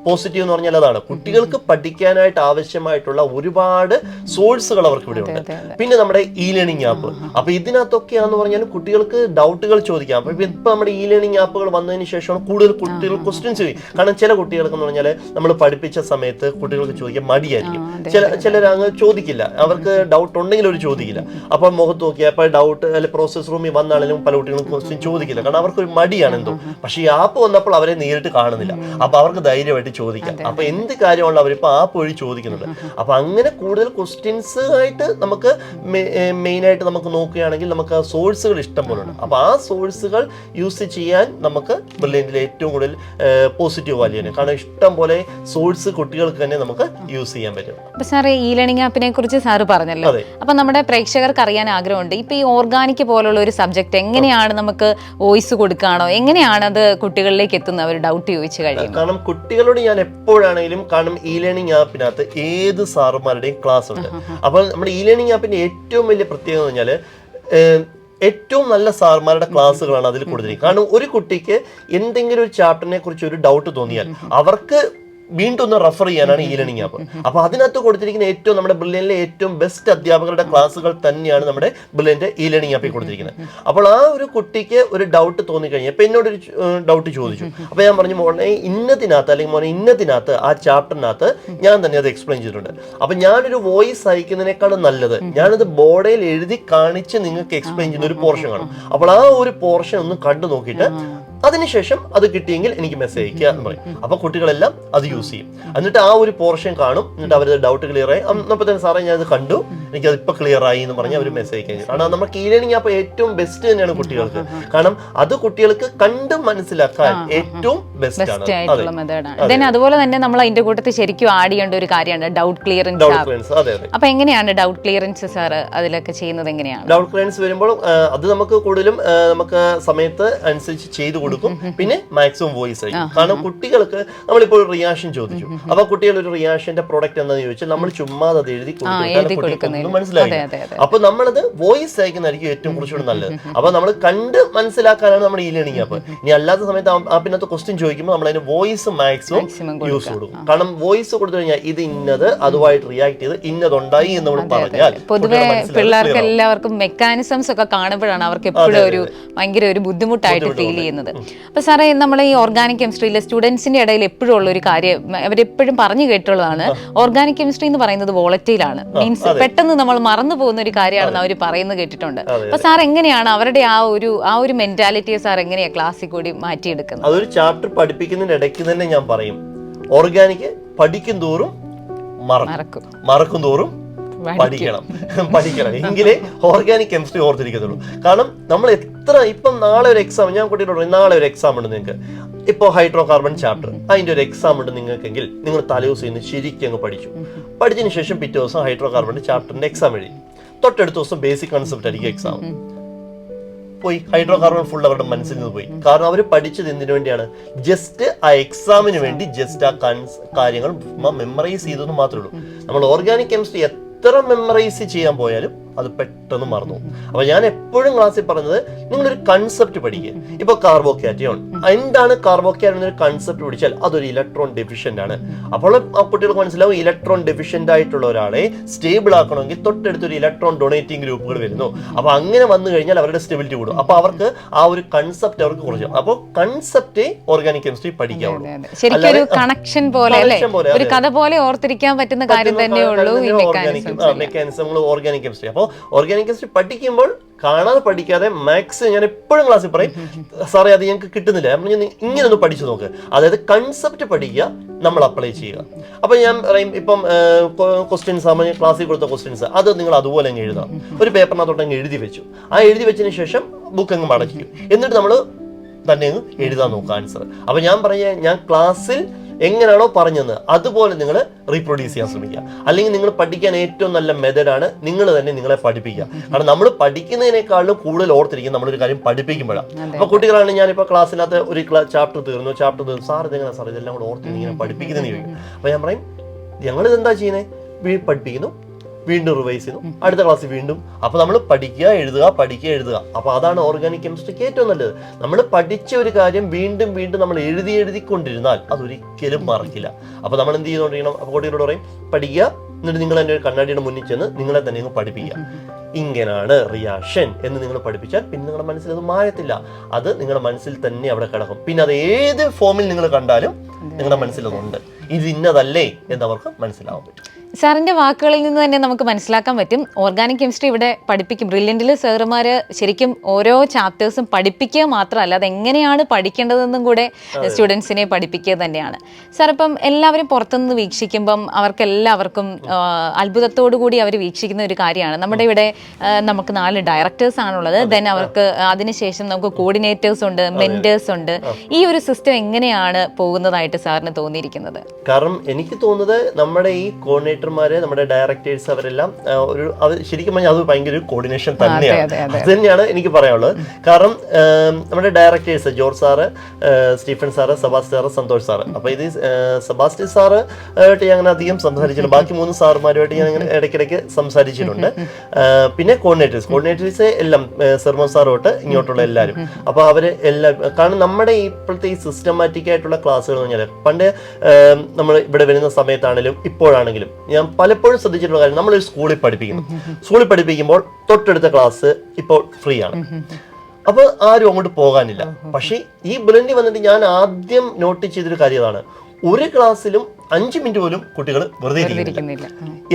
പോസിറ്റീവ് എന്ന് പറഞ്ഞാൽ അതാണ്, കുട്ടികൾക്ക് പഠിക്കാനായിട്ട് ആവശ്യമായിട്ടുള്ള ഒരുപാട് സോഴ്സുകൾ അവർക്ക് ഇവിടെ ഉണ്ട്. പിന്നെ നമ്മുടെ ലേണിംഗ് ആപ്പ്, അപ്പൊ ഇതിനകത്തൊക്കെയാന്ന് പറഞ്ഞാൽ കുട്ടികൾക്ക് ഡൗട്ടുകൾ ചോദിക്കാം. അപ്പൊ ഇപ്പൊ നമ്മുടെ ലേണിംഗ് ആപ്പുകൾ വന്നതിന് ശേഷമാണ് കൂടുതൽ കുട്ടികൾ ക്വസ്റ്റ്യൻസ് ചോദിക്കും. കാരണം ചില കുട്ടികൾക്ക് എന്ന് പറഞ്ഞാൽ നമ്മൾ പഠിപ്പിച്ച സമയത്ത് കുട്ടികൾക്ക് ചോദിക്കാൻ മടിയായിരിക്കും. ചിലർ അങ്ങ് ചോദിക്കില്ല, അവർക്ക് ഡൗട്ട് ഉണ്ടെങ്കിൽ അവർ ചോദിക്കില്ല. അപ്പൊ മുഖത്ത് നോക്കിയാൽ അപ്പൊ ഡൗട്ട് അല്ലെങ്കിൽ പ്രോസസ് റൂമിൽ വന്നാണെങ്കിലും പല കുട്ടികളും ക്വസ്റ്റ്യൻ ചോദിക്കില്ല, കാരണം അവർക്ക് ഒരു മടിയാണ് എന്തോ. പക്ഷേ ഈ ആപ്പ് വന്നപ്പോൾ അവരെ നേരിട്ട് കാണുന്നില്ല, അപ്പൊ അവർക്ക് ധൈര്യമായിട്ട് ചോദിക്കാം. അപ്പൊ എന്ത് കാര്യമുള്ള അവരിപ്പോ ആപ്പ് വഴി ചോദിക്കുന്നുണ്ട്. അപ്പൊ അങ്ങനെ കൂടുതൽ ക്വസ്റ്റ്യൻസ് ആയിട്ട് നമുക്ക് മെയിൻ ആയിട്ട് നമുക്ക് നോക്കുകയാണെങ്കിൽ നമുക്ക് ആ സോഴ്സുകൾ ഇഷ്ടം പോലെ ഉണ്ട്. അപ്പൊ ആ സോഴ്സുകൾ യൂസ് ചെയ്യാൻ നമുക്ക് ബ്രില്ലിയന്റിൽ ഏറ്റവും കൂടുതൽ പോസിറ്റീവ് വാല്യൂ ആണ്. കാരണം ഇഷ്ടം പോലെ സോഴ്സ് കുട്ടികൾക്ക് തന്നെ നമുക്ക് യൂസ് ചെയ്യാൻ പറ്റും. അപ്പൊ സാറ് ലേണിംഗ് ആപ്പിനെ കുറിച്ച് സാറ് പറഞ്ഞല്ലോ. അപ്പൊ നമ്മുടെ പ്രേക്ഷകർക്ക് അറിയാൻ ആഗ്രഹമുണ്ട്, ഇപ്പൊ ഈ ഓർഗാനിക് പോലുള്ള ഒരു സബ്ജക്ട് എങ്ങനെയാണ് നമുക്ക് വോയിസ് കൊടുക്കുകയാണോ, എങ്ങനെയാണ് അത് കുട്ടികളിലേക്ക് എത്തുന്നത് അവർ ഡൗട്ട് ചോദിച്ചു കഴിയും? കാരണം കുട്ടികളോട് ഞാൻ എപ്പോഴാണെങ്കിലും കാരണം ലേണിംഗ് ആപ്പിനകത്ത് ഏത് സാറുമാരുടെയും ക്ലാസ് ഉണ്ട്. അപ്പോൾ നമ്മുടെ ലേണിംഗ് ആപ്പിന്റെ ഏറ്റവും വലിയ പ്രത്യേകത എന്ന് പറഞ്ഞാൽ ഏറ്റവും നല്ല സാർമാരുടെ ക്ലാസ്സുകളാണ് അതിൽ കൊടുത്തിരിക്കുന്നത്. കാരണം ഒരു കുട്ടിക്ക് എന്തെങ്കിലും ഒരു ചാപ്റ്ററിനെ കുറിച്ച് ഒരു ഡൗട്ട് തോന്നിയാൽ അവർക്ക് വീണ്ടും ഒന്ന് റെഫർ ചെയ്യാനാണ് ലേണിംഗ് ആപ്പ്. അപ്പൊ അതിനകത്ത് കൊടുത്തിരിക്കുന്ന ഏറ്റവും നമ്മുടെ ബ്രില്ലിയന്റിലെ ഏറ്റവും ബെസ്റ്റ് അധ്യാപകരുടെ ക്ലാസ്സുകൾ തന്നെയാണ് നമ്മുടെ ബ്രില്ലിയന്റ് ലേണിംഗ് ആപ്പിൽ കൊടുത്തിരിക്കുന്നത്. അപ്പോൾ ആ ഒരു കുട്ടിക്ക് ഒരു ഡൗട്ട് തോന്നിക്കഴിഞ്ഞാൽ ഇപ്പൊ എന്നോടൊരു ഡൗട്ട് ചോദിച്ചു, അപ്പൊ ഞാൻ പറഞ്ഞു മോനെ ഇന്നതിനകത്ത് അല്ലെങ്കിൽ മോനെ ഇന്നതിനകത്ത് ആ ചാപ്റ്ററിനകത്ത് ഞാൻ തന്നെ അത് എക്സ്പ്ലെയിൻ ചെയ്തിട്ടുണ്ട്. അപ്പൊ ഞാനൊരു വോയിസ് അയക്കുന്നതിനേക്കാളും നല്ലത് ഞാനത് ബോർഡിൽ എഴുതി കാണിച്ച് നിങ്ങൾക്ക് എക്സ്പ്ലെയിൻ ചെയ്യുന്ന ഒരു പോർഷൻ കാണും. അപ്പോൾ ആ ഒരു പോർഷൻ ഒന്ന് കണ്ടു നോക്കിയിട്ട് അതിനുശേഷം അത് കിട്ടിയെങ്കിൽ എനിക്ക് മെസ്സേജ് അയക്കുക എന്ന് പറയും. അപ്പൊ കുട്ടികളെല്ലാം അത് യൂസ് ചെയ്യും. എന്നിട്ട് ആ ഒരു പോർഷൻ കാണും, എന്നിട്ട് അവരുടെ ഡൗട്ട് ക്ലിയർ ആയി അപ്പൊ തന്നെ സാറേ ഞാൻ അത് കണ്ടു, എനിക്കത് ഇപ്പൊ ക്ലിയർ ആയി എന്ന് പറഞ്ഞ് അവർ മെസ്സേജ് അയക്കും. കാരണം നമ്മുടെ ലേണിംഗ് ആപ്പ് ഏറ്റവും ബെസ്റ്റ് തന്നെയാണ് കുട്ടികൾക്ക്. കാരണം അത് കുട്ടികൾക്ക് കണ്ട് മനസ്സിലാക്കാൻ ഏറ്റവും ബെസ്റ്റ് ആയിട്ടുള്ള മെത്തേഡാണ്. അതുപോലെ തന്നെ നമ്മൾ അതിന്റെ കൂട്ടത്തിൽ ശരിക്കും ആഡ് ചെയ്യേണ്ട ഒരു കാര്യമാണ് ഡൗട്ട് ക്ലിയറൻസ്. അപ്പൊ എങ്ങനെയാണ് ഡൗട്ട് ക്ലിയറൻസ് സാർ അതിലൊക്കെ ചെയ്യുന്നത്? എങ്ങനെയാണ് ഡൗട്ട് ക്ലിയറൻസ് വരുമ്പോൾ അത് നമുക്ക് കൂടുതലും നമുക്ക് സമയത്ത് അനുസരിച്ച് ചെയ്തു കൊടുക്കും. പിന്നെ മാക്സിമം വോയിസ് ആയിരിക്കും. കാരണം കുട്ടികൾക്ക് നമ്മളിപ്പോൾ റിയാക്ഷൻ ചോദിച്ചു, അപ്പൊ കുട്ടികൾ ഒരു റിയാക്ഷന്റെ പ്രോഡക്റ്റ് എന്താണെന്ന് ചോദിച്ചാൽ നമ്മൾ ചുമ്മാ അത് എഴുതി കൊടുക്കും. ഒന്നും മനസ്സിലായില്ല. അപ്പൊ നമ്മളത് വോയിസ് അയക്കുന്നതായിരിക്കും ഏറ്റവും കുറച്ചുകൂടി നല്ലത്. അപ്പൊ നമ്മൾ കണ്ട് മനസ്സിലാക്കാനാണ് നമ്മുടെ ഈ ലേണിംഗ് ആപ്പ്. ഇനി അല്ലാത്ത സമയത്ത് ആപ്പിനകത്ത് ക്വസ്റ്റ്യൻ ചോദിക്കുമ്പോൾ നമ്മൾ അതിന് വോയിസ് മാക്സിമം യൂസ് കൊടുക്കും. കാരണം വോയിസ് കൊടുത്തു കഴിഞ്ഞാൽ ഇത് ഇന്നത് അതുമായിട്ട് റിയാക്ട് ചെയ്ത് ഇന്നതുണ്ടായി എന്ന് നമ്മൾ പറഞ്ഞാൽ പൊതുവെ പിള്ളേർക്ക് എല്ലാവർക്കും മെക്കാനിസംസ് ഒക്കെ കാണുമ്പോഴാണ് അവർക്ക് എപ്പോഴും ഒരു ഭയങ്കര ഒരു ബുദ്ധിമുട്ടായിട്ട് ഫീൽ ചെയ്യുന്നത്. അപ്പൊ സാറേ, നമ്മളെ ഈ ഓർഗാനിക് കെമിസ്ട്രിയിലെ സ്റ്റുഡൻസിന്റെ ഇടയിൽ എപ്പോഴും ഉള്ള ഒരു കാര്യം അവരെപ്പോഴും പറഞ്ഞു കേട്ടുള്ളതാണ്, ഓർഗാനിക് കെമിസ്ട്രി എന്ന് പറയുന്നത് വോളറ്റൈലാണ്, മീൻസ് പെട്ടെന്ന് നമ്മൾ മറന്നു പോകുന്ന ഒരു കാര്യമാണെന്ന് അവർ പറയുന്നത് കേട്ടിട്ടുണ്ട്. അപ്പൊ സാർ എങ്ങനെയാണ് അവരുടെ ആ ഒരു മെന്റാലിറ്റിയെ സാർ എങ്ങനെയാ ക്ലാസ്സിൽ കൂടി മാറ്റിയെടുക്കുന്നത്? അതൊരു ചാപ്റ്റർ പഠിപ്പിക്കുന്നതിന്റെ ഇടയ്ക്ക് തന്നെ ഞാൻ പറയും, ഓർഗാനിക് പഠിക്കും തോറും മറക്കും തോറും പഠിക്കണം എങ്കിലേ ഓർഗാനിക് കെമിസ്ട്രി ഓർത്തിരിക്കത്തുള്ളൂ. കാരണം നമ്മൾ ഇപ്പം നാളെ ഒരു എക്സാം, ഞാൻ കുട്ടികളോട് നാളെ ഒരു എക്സാം ഉണ്ട് നിങ്ങൾക്ക്, ഇപ്പോൾ ഹൈഡ്രോ കാർബൺ ചാപ്റ്റർ, അതിന്റെ ഒരു എക്സാം ഉണ്ട് നിങ്ങൾക്കെങ്കിൽ നിങ്ങൾ തലേദിവസം ഇന്ന് ശരിക്കും അങ്ങ് പഠിച്ചതിന് ശേഷം പിറ്റേ ദിവസം ഹൈഡ്രോ കാർബൺ ചാപ്റ്ററിന്റെ എക്സാം എഴുതി, തൊട്ടടുത്ത ദിവസം ബേസിക് കൺസെപ്റ്റ് ആയിരിക്കും എക്സാം. പോയി ഹൈഡ്രോ കാർബൺ ഫുൾ അവരുടെ മനസ്സിൽ നിന്ന് പോയി. കാരണം അവർ പഠിച്ചത് എന്തിനു വേണ്ടിയാണ്? ജസ്റ്റ് ആ എക്സാമിന് വേണ്ടി ജസ്റ്റ് ആ കാര്യങ്ങൾ മെമ്മറൈസ് ചെയ്തെന്ന് മാത്രമേ ഉള്ളൂ. നമ്മൾ ഓർഗാനിക് കെമിസ്ട്രി എത്ര മെമ്മറൈസ് ചെയ്യാൻ പോയാലും അത് പെട്ടെന്ന് മറന്നു. അപ്പൊ ഞാൻ എപ്പോഴും ക്ലാസ്സിൽ പറഞ്ഞത്, നിങ്ങളൊരു കൺസെപ്റ്റ് പഠിക്കുക. ഇപ്പൊ കാർബോക്യാറ്റയോൺ, എന്താണ് കാർബോക്യാറ്റയോൺ എന്നൊരു കൺസെപ്റ്റ് പഠിച്ചാൽ അതൊരു ഇലക്ട്രോൺ ഡെഫിഷ്യന്റ് ആണ്. അപ്പോൾ ആ കുട്ടികൾക്ക് മനസ്സിലാവും, ഇലക്ട്രോൺ ഡെഫിഷ്യന്റ് ആയിട്ടുള്ള ഒരാളെ സ്റ്റേബിൾ ആക്കണമെങ്കിൽ തൊട്ടടുത്തൊരു ഇലക്ട്രോൺ ഡൊണേറ്റിംഗ് ഗ്രൂപ്പുകൾ വരുന്നു. അപ്പൊ അങ്ങനെ വന്നു കഴിഞ്ഞാൽ അവരുടെ സ്റ്റെബിലിറ്റി കൂടും. അപ്പൊ അവർക്ക് ആ ഒരു കൺസെപ്റ്റ് അവർക്ക് കുറച്ചു. അപ്പോൾ കൺസെപ്റ്റേ ഓർഗാനിക് കെമിസ്ട്രി പഠിക്കാവുള്ളൂ. ശരിക്കും ഒരു കണക്ഷൻ പോലെ, ഒരു കഥ പോലെ ഓർത്തിരിക്കാൻ പറ്റുന്ന കാര്യം തന്നെയുള്ളൂ ഈ മെക്കാനിസങ്ങൾ ഓർഗാനിക് കെമിസ്ട്രി. അപ്പോൾ ഓർഗാനിക് കെമിസ്ട്രി പഠിക്കുമ്പോൾ കാണാതെ പഠിക്കാതെ മാത്സ് ഞാൻ എപ്പോഴും ക്ലാസ്സിൽ പറയും, സാറേ അത് ഞങ്ങൾക്ക് കിട്ടുന്നില്ല, ഇങ്ങനെ ഒന്ന് പഠിച്ചു നോക്ക്. അതായത് കൺസെപ്റ്റ് പഠിക്കുക, നമ്മൾ അപ്ലൈ ചെയ്യുക. അപ്പൊ ഞാൻ പറയും, ഇപ്പം ക്വസ്റ്റ്യൻസ് ആകുമ്പോൾ ക്ലാസ്സിൽ കൊടുത്ത ക്വസ്റ്റ്യൻസ് അത് നിങ്ങൾ അതുപോലെ അങ്ങ് എഴുതാം. ഒരു പേപ്പറിനകത്തോട്ട് അങ്ങ് എഴുതി വെച്ചു. ആ എഴുതി വെച്ചതിന് ശേഷം ബുക്ക് അങ്ങ് മടക്കും. എന്നിട്ട് നമ്മൾ തന്നെ അങ്ങ് എഴുതാൻ നോക്കുക ആൻസർ. അപ്പൊ ഞാൻ ക്ലാസ്സിൽ എങ്ങനെയാണോ പറഞ്ഞത് അതുപോലെ നിങ്ങൾ റീപ്രൊഡ്യൂസ് ചെയ്യാൻ ശ്രമിക്കുക. അല്ലെങ്കിൽ നിങ്ങൾ പഠിക്കാൻ ഏറ്റവും നല്ല മെത്തഡാണ് നിങ്ങൾ തന്നെ നിങ്ങളെ പഠിപ്പിക്കുക. കാരണം നമ്മൾ പഠിക്കുന്നതിനേക്കാളും കൂടുതൽ ഓർത്തിരിക്കും നമ്മളൊരു കാര്യം പഠിപ്പിക്കുമ്പോഴാണ്. അപ്പൊ കുട്ടികളാണ്, ഞാനിപ്പോൾ ക്ലാസ്സിനകത്ത് ഒരു ചാപ്റ്റർ തീർന്നു, സാർ ഇതെങ്ങനെ സാർ ഇതെല്ലാം കൂടെ ഓർത്തി ഇങ്ങനെ പഠിപ്പിക്കുന്നതെന്ന് ചോദിക്കും. അപ്പൊ ഞാൻ പറയും, ഞങ്ങളിത് എന്താ ചെയ്യുന്നത്, പഠിപ്പിക്കുന്നു, വീണ്ടും റിവൈസ് ചെയ്യുന്നു, അടുത്ത ക്ലാസ്സിൽ വീണ്ടും. അപ്പൊ നമ്മൾ പഠിക്കുക എഴുതുക. അപ്പൊ അതാണ് ഓർഗാനിക് കെമിസ്ട്രിക്ക് ഏറ്റവും നല്ലത്. നമ്മൾ പഠിച്ച ഒരു കാര്യം വീണ്ടും നമ്മൾ എഴുതിക്കൊണ്ടിരുന്നാൽ അതൊരിക്കലും മറക്കില്ല. അപ്പൊ നമ്മൾ എന്ത് ചെയ്തുകൊണ്ടിരിക്കണം? അപ്പൊ കുട്ടികളോട് പറയും, പഠിക്കുക, എന്നിട്ട് നിങ്ങൾ എൻ്റെ ഒരു കണ്ണാടിയുടെ മുന്നിൽ ചെന്ന് നിങ്ങളെ തന്നെ പഠിപ്പിക്കുക. ഇങ്ങനെയാണ് റിയാക്ഷൻ എന്ന് നിങ്ങൾ പഠിപ്പിച്ചാൽ പിന്നെ നിങ്ങളുടെ മനസ്സിൽ അത് മാറത്തില്ല. അത് നിങ്ങളുടെ മനസ്സിൽ തന്നെ അവിടെ കിടക്കും. പിന്നെ അത് ഏത് ഫോമിൽ നിങ്ങൾ കണ്ടാലും നിങ്ങളുടെ മനസ്സിൽ അതുണ്ട്, ഇത് ഇന്നതല്ലേ എന്ന് അവർക്ക് മനസ്സിലാവാൻ പറ്റും. സാറിന്റെ വാക്കുകളിൽ നിന്ന് തന്നെ നമുക്ക് മനസ്സിലാക്കാൻ പറ്റും, ഓർഗാനിക് കെമിസ്ട്രി ഇവിടെ പഠിപ്പിക്കും. ബ്രില്യന്റിൽ സാറുമാര് ശരിക്കും ഓരോ ചാപ്റ്റേഴ്സും പഠിപ്പിക്കുക മാത്രമല്ല, അത് എങ്ങനെയാണ് പഠിക്കേണ്ടതെന്നും കൂടെ സ്റ്റുഡൻസിനെ പഠിപ്പിക്കുക തന്നെയാണ്. സാർ, ഇപ്പം എല്ലാവരും പുറത്തുനിന്ന് വീക്ഷിക്കുമ്പം അവർക്കെല്ലാവർക്കും അത്ഭുതത്തോടു കൂടി അവർ വീക്ഷിക്കുന്ന ഒരു കാര്യമാണ്. നമ്മുടെ ഇവിടെ നമുക്ക് 4 ഡയറക്ടേഴ്സ് ആണുള്ളത്. ദെൻ അവർക്ക് അതിനുശേഷം നമുക്ക് കോർഡിനേറ്റേഴ്സ് ഉണ്ട്, മെന്റേഴ്സ് ഉണ്ട്. ഈ ഒരു സിസ്റ്റം എങ്ങനെയാണ് പോകുന്നതായിട്ട് സാറിന് തോന്നിയിരിക്കുന്നത്? കാരണം എനിക്ക് തോന്നുന്നത് നമ്മുടെ ഈ കോർഡിനേറ്റർമാര്, നമ്മുടെ ഡയറക്ടേഴ്സ്, അവരെല്ലാം ശരിക്കും പറഞ്ഞാൽ അത് ഭയങ്കര ഒരു കോർഡിനേഷൻ തന്നെയാണ്. അത് തന്നെയാണ് എനിക്ക് പറയാനുള്ളത്. കാരണം നമ്മുടെ directors George sir, Stephen sir, Sebastian sir, Santhosh sir. അപ്പൊ ഇത് സെബാസ്റ്റ്യൻ സാറ് ആയിട്ട് ഞാൻ അങ്ങനെ അധികം സംസാരിച്ചിട്ടുണ്ട്. ബാക്കി 3 സാറുമാരുമായിട്ട് ഞാൻ അങ്ങനെ ഇടയ്ക്കിടയ്ക്ക് സംസാരിച്ചിട്ടുണ്ട്. പിന്നെ കോർഡിനേറ്റേഴ്സ് എല്ലാം സർമോൻ സാർ തൊട്ട് ഇങ്ങോട്ടുള്ള എല്ലാവരും. അപ്പൊ അവര് എല്ലാം, കാരണം നമ്മുടെ ഇപ്പോഴത്തെ ഈ സിസ്റ്റമാറ്റിക് ആയിട്ടുള്ള ക്ലാസ്സുകൾ എന്ന് പറഞ്ഞാൽ, പണ്ട് നമ്മൾ ഇവിടെ വരുന്ന സമയത്താണെങ്കിലും ഇപ്പോഴാണെങ്കിലും ഞാൻ പലപ്പോഴും ശ്രദ്ധിച്ചിട്ടുള്ള കാര്യം, നമ്മളൊരു സ്കൂളിൽ പഠിപ്പിക്കുമ്പോൾ തൊട്ടടുത്ത ക്ലാസ് ഇപ്പോൾ ഫ്രീ ആണ്. അപ്പൊ ആരും അങ്ങോട്ട് പോകാനില്ല. പക്ഷെ ഈ ബ്ലെൻഡിൽ വന്നിട്ട് ഞാൻ ആദ്യം നോട്ട് ചെയ്തൊരു കാര്യം അതാണ്, ഒരു ക്ലാസ്സിലും 5 മിനിറ്റ് പോലും കുട്ടികൾ വെറുതെ ഇരിക്കുന്നില്ല.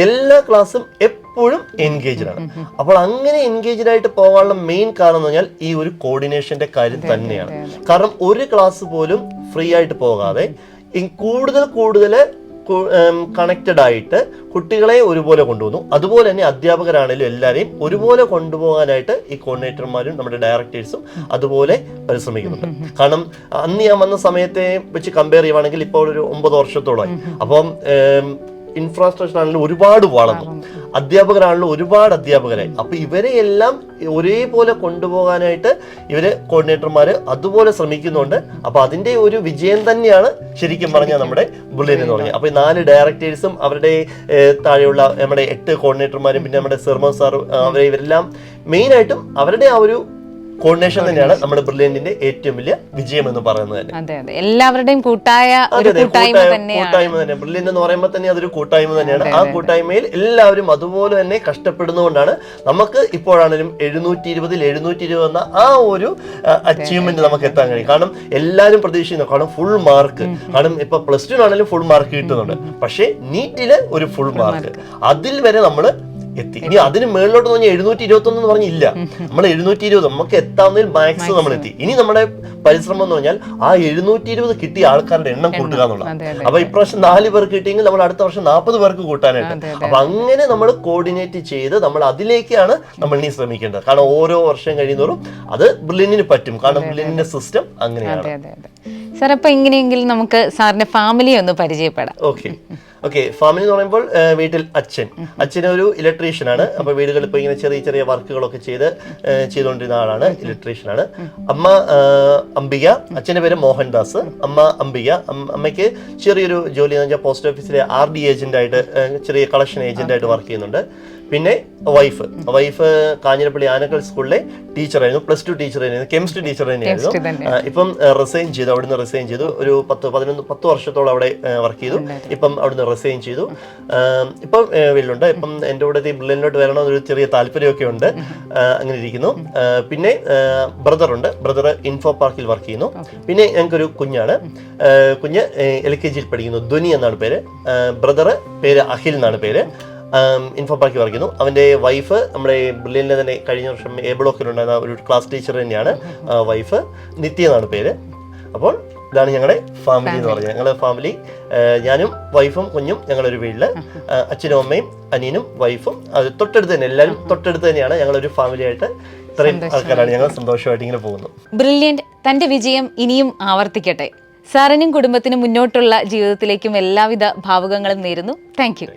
എല്ലാ ക്ലാസ്സും എപ്പോഴും എൻഗേജ്ഡ് ആണ്. അപ്പോൾ അങ്ങനെ എൻഗേജ്ഡ് ആയിട്ട് പോകാനുള്ള മെയിൻ കാരണം എന്ന് പറഞ്ഞാൽ ഈ ഒരു കോർഡിനേഷന്റെ കാര്യം തന്നെയാണ്. കാരണം ഒരു ക്ലാസ് പോലും ഫ്രീ ആയിട്ട് പോകാതെ കൂടുതൽ കണക്റ്റഡ് ആയിട്ട് കുട്ടികളെ ഒരുപോലെ കൊണ്ടുപോകുന്നു. അതുപോലെ തന്നെ അധ്യാപകരാണെങ്കിലും എല്ലാവരെയും ഒരുപോലെ കൊണ്ടുപോകാനായിട്ട് ഈ കോർഡിനേറ്റർമാരും നമ്മുടെ ഡയറക്ടേഴ്സും അതുപോലെ പരിശ്രമിക്കുന്നുണ്ട്. കാരണം അന്ന് ഞാൻ വന്ന സമയത്തെ വെച്ച് കമ്പയർ ചെയ്യുവാണെങ്കിൽ ഇപ്പോൾ ഒരു 9 വർഷത്തോളമായി. അപ്പം ഇൻഫ്രാസ്ട്രക്ചർ ആണെങ്കിലും ഒരുപാട് വളർന്നു. അധ്യാപകരാണല്ലോ, ഒരുപാട് അധ്യാപകരായി. അപ്പൊ ഇവരെ എല്ലാം ഒരേപോലെ കൊണ്ടുപോകാനായിട്ട് ഇവര് കോർഡിനേറ്റർമാർ അതുപോലെ ശ്രമിക്കുന്നുണ്ട്. അപ്പൊ അതിന്റെ ഒരു വിജയം തന്നെയാണ് ശരിക്കും പറഞ്ഞാൽ നമ്മുടെ ബ്രില്യൻ്റ് എന്ന് പറഞ്ഞത്. അപ്പൊ 4 ഡയറക്ടേഴ്സും അവരുടെ താഴെയുള്ള നമ്മുടെ 8 കോർഡിനേറ്റർമാരും പിന്നെ നമ്മുടെ സെർമോൻ സാർ അവരെ ഇവരെല്ലാം മെയിനായിട്ടും അവരുടെ ആ ഒരു കോർഡിനേഷൻ തന്നെയാണ് നമ്മുടെ ബ്രില്യന്റിന്റെ ഏറ്റവും വലിയ വിജയം എന്ന് പറയുന്നത് തന്നെ. അതെ അതെ, എല്ലാവരുടെയും കൂട്ടായ്മ തന്നെ. ബ്രില്യന്റ് എന്ന് പറയുമ്പോൾ തന്നെ അതൊരു കൂട്ടായ്മ തന്നെയാണ്. ആ കൂട്ടായ്മയിൽ എല്ലാവരും അതുപോലെ തന്നെ കഷ്ടപ്പെടുന്നതുകൊണ്ടാണ് നമുക്ക് ഇപ്പോഴാണെങ്കിലും 720 എന്ന ആ ഒരു അച്ചീവ്മെന്റ് നമുക്ക് എത്താൻ കഴിയും. കാരണം എല്ലാവരും പ്രതീക്ഷിക്കുന്നു, കാരണം ഫുൾ മാർക്ക്, കാരണം ഇപ്പൊ +2 ആണെങ്കിലും ഫുൾ മാർക്ക് കിട്ടുന്നുണ്ട്. പക്ഷേ നീറ്റില് ഒരു ഫുൾ മാർക്ക്, അതിൽ വരെ നമ്മൾ എത്തി. ഇനി അതിന് മേളിലോട്ട് പറഞ്ഞാൽ 721 എന്ന് പറഞ്ഞില്ല, നമ്മൾ 720 നമുക്ക് എത്താവുന്നതിൽ മാക്സ് നമ്മൾ എത്തി. ഇനി നമ്മുടെ പരിശ്രമം എന്ന് പറഞ്ഞാൽ ആ 720 കിട്ടിയ ആൾക്കാരുടെ എണ്ണം കൂട്ടുക എന്നുള്ളത്. അപ്പൊ ഇപ്രാവശ്യം 4 പേർക്ക് കിട്ടിയെങ്കിൽ നമ്മൾ അടുത്ത വർഷം 40 പേർക്ക് കൂട്ടാനായിട്ട്. അപ്പൊ അങ്ങനെ നമ്മൾ കോർഡിനേറ്റ് ചെയ്ത് നമ്മൾ അതിലേക്കാണ് നമ്മൾ ഇനി ശ്രമിക്കേണ്ടത്. കാരണം ഓരോ വർഷം കഴിയുന്നതോറും അത് ബ്രില്യന്റിന് പറ്റും, കാരണം ബ്രില്യന്റിന്റെ സിസ്റ്റം അങ്ങനെയാണ്. സാർ, അപ്പൊ എങ്ങനെയെങ്കിലും നമുക്ക് സാറിന്റെ ഫാമിലി ഒന്ന് പരിചയപ്പെടാം. ഓക്കെ, ഫാമിലി എന്ന് പറയുമ്പോൾ വീട്ടിൽ അച്ഛൻ ഒരു ഇലക്ട്രീഷ്യനാണ്. അപ്പൊ വീടുകളിൽ ഇപ്പൊ ഇങ്ങനെ ചെറിയ ചെറിയ വർക്കുകളൊക്കെ ചെയ്തുകൊണ്ടിരുന്ന ആളാണ്, ഇലക്ട്രീഷ്യനാണ്. അമ്മ അംബിക, അച്ഛന്റെ പേര് മോഹൻദാസ്, അമ്മ അംബിക. അമ്മയ്ക്ക് ചെറിയൊരു ജോലി എന്ന് വെച്ചാൽ പോസ്റ്റ് ഓഫീസിലെ RD ഏജന്റ് ആയിട്ട്, ചെറിയ കളക്ഷൻ ഏജന്റ് ആയിട്ട് വർക്ക് ചെയ്യുന്നുണ്ട്. പിന്നെ വൈഫ് കാഞ്ഞിരപ്പള്ളി ആനക്കൽ സ്കൂളിലെ ടീച്ചറായിരുന്നു, +2 ടീച്ചർ ആയിരുന്നു, കെമിസ്ട്രി ടീച്ചർ തന്നെയായിരുന്നു. ഇപ്പം റിസൈൻ ചെയ്തു, അവിടുന്ന് റിസൈൻ ചെയ്തു. ഒരു 10 വർഷത്തോളം അവിടെ വർക്ക് ചെയ്തു. ഇപ്പം അവിടുന്ന് റിസൈൻ ചെയ്തു. ഇപ്പം വീട്ടിലുണ്ട്. ഇപ്പം എൻ്റെ കൂടെ ബ്രില്യന്റിലോട്ട് വരണമെന്നൊരു ചെറിയ താല്പര്യമൊക്കെ ഉണ്ട്. അങ്ങനെ ഇരിക്കുന്നു. പിന്നെ ബ്രദറുണ്ട്, ബ്രദർ ഇൻഫോ പാർക്കിൽ വർക്ക് ചെയ്യുന്നു. പിന്നെ ഞങ്ങൾക്കൊരു കുഞ്ഞാണ്, കുഞ്ഞ് LKGയിൽ പഠിക്കുന്നു, ധ്വനി എന്നാണ് പേര്. ബ്രദർ പേര് അഖിൽ എന്നാണ് പേര്, ഇൻഫോ പാർക്കിൽ വർക്ക് ചെയ്യുന്നു. അവൻ്റെ വൈഫ് നമ്മുടെ ബ്രില്യന്റിലെ തന്നെ കഴിഞ്ഞ വർഷം A ബ്ലോക്കിലുണ്ടായിരുന്ന ഒരു ക്ലാസ് ടീച്ചർ തന്നെയാണ്. വൈഫ് നിത്യ എന്നാണ് പേര്. അപ്പോൾ ഇതാണ് ഞങ്ങളുടെ ഫാമിലി എന്ന് പറഞ്ഞാൽ. ഞങ്ങളുടെ ഫാമിലി ഞാനും വൈഫും കുഞ്ഞും ഞങ്ങളൊരു വീട്ടില്, അച്ഛനും അമ്മയും അനിയനും വൈഫും, അത് തൊട്ടടുത്ത് തന്നെ, എല്ലാവരും തൊട്ടടുത്ത് തന്നെയാണ്. ഞങ്ങളൊരു ഫാമിലി ആയിട്ട് ഇത്രയും ആൾക്കാരാണ് ഞങ്ങൾ സന്തോഷമായിട്ട് ഇങ്ങനെ പോകുന്നു. ബ്രില്യന്റ് തന്റെ വിജയം ഇനിയും ആവർത്തിക്കട്ടെ. സാറിനും കുടുംബത്തിനും മുന്നോട്ടുള്ള ജീവിതത്തിലേക്കും എല്ലാവിധ ഭാവുകങ്ങളും നേരുന്നു. Thank you.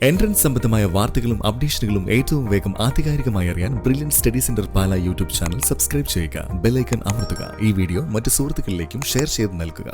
എൻട്രൻസ് സംബന്ധമായ വാർത്തകളും അപ്ഡേഷനുകളും ഏറ്റവും വേഗം ആധികാരികമായി അറിയാൻ ബ്രില്യന്റ് സ്റ്റഡി സെന്റർ പാല യൂട്യൂബ് ചാനൽ സബ്സ്ക്രൈബ് ചെയ്യുക. ബെൽ ഐക്കൺ അമർത്തുക. ഈ വീഡിയോ മറ്റ് സുഹൃത്തുക്കളിലേക്കും ഷെയർ ചെയ്ത് നൽകുക.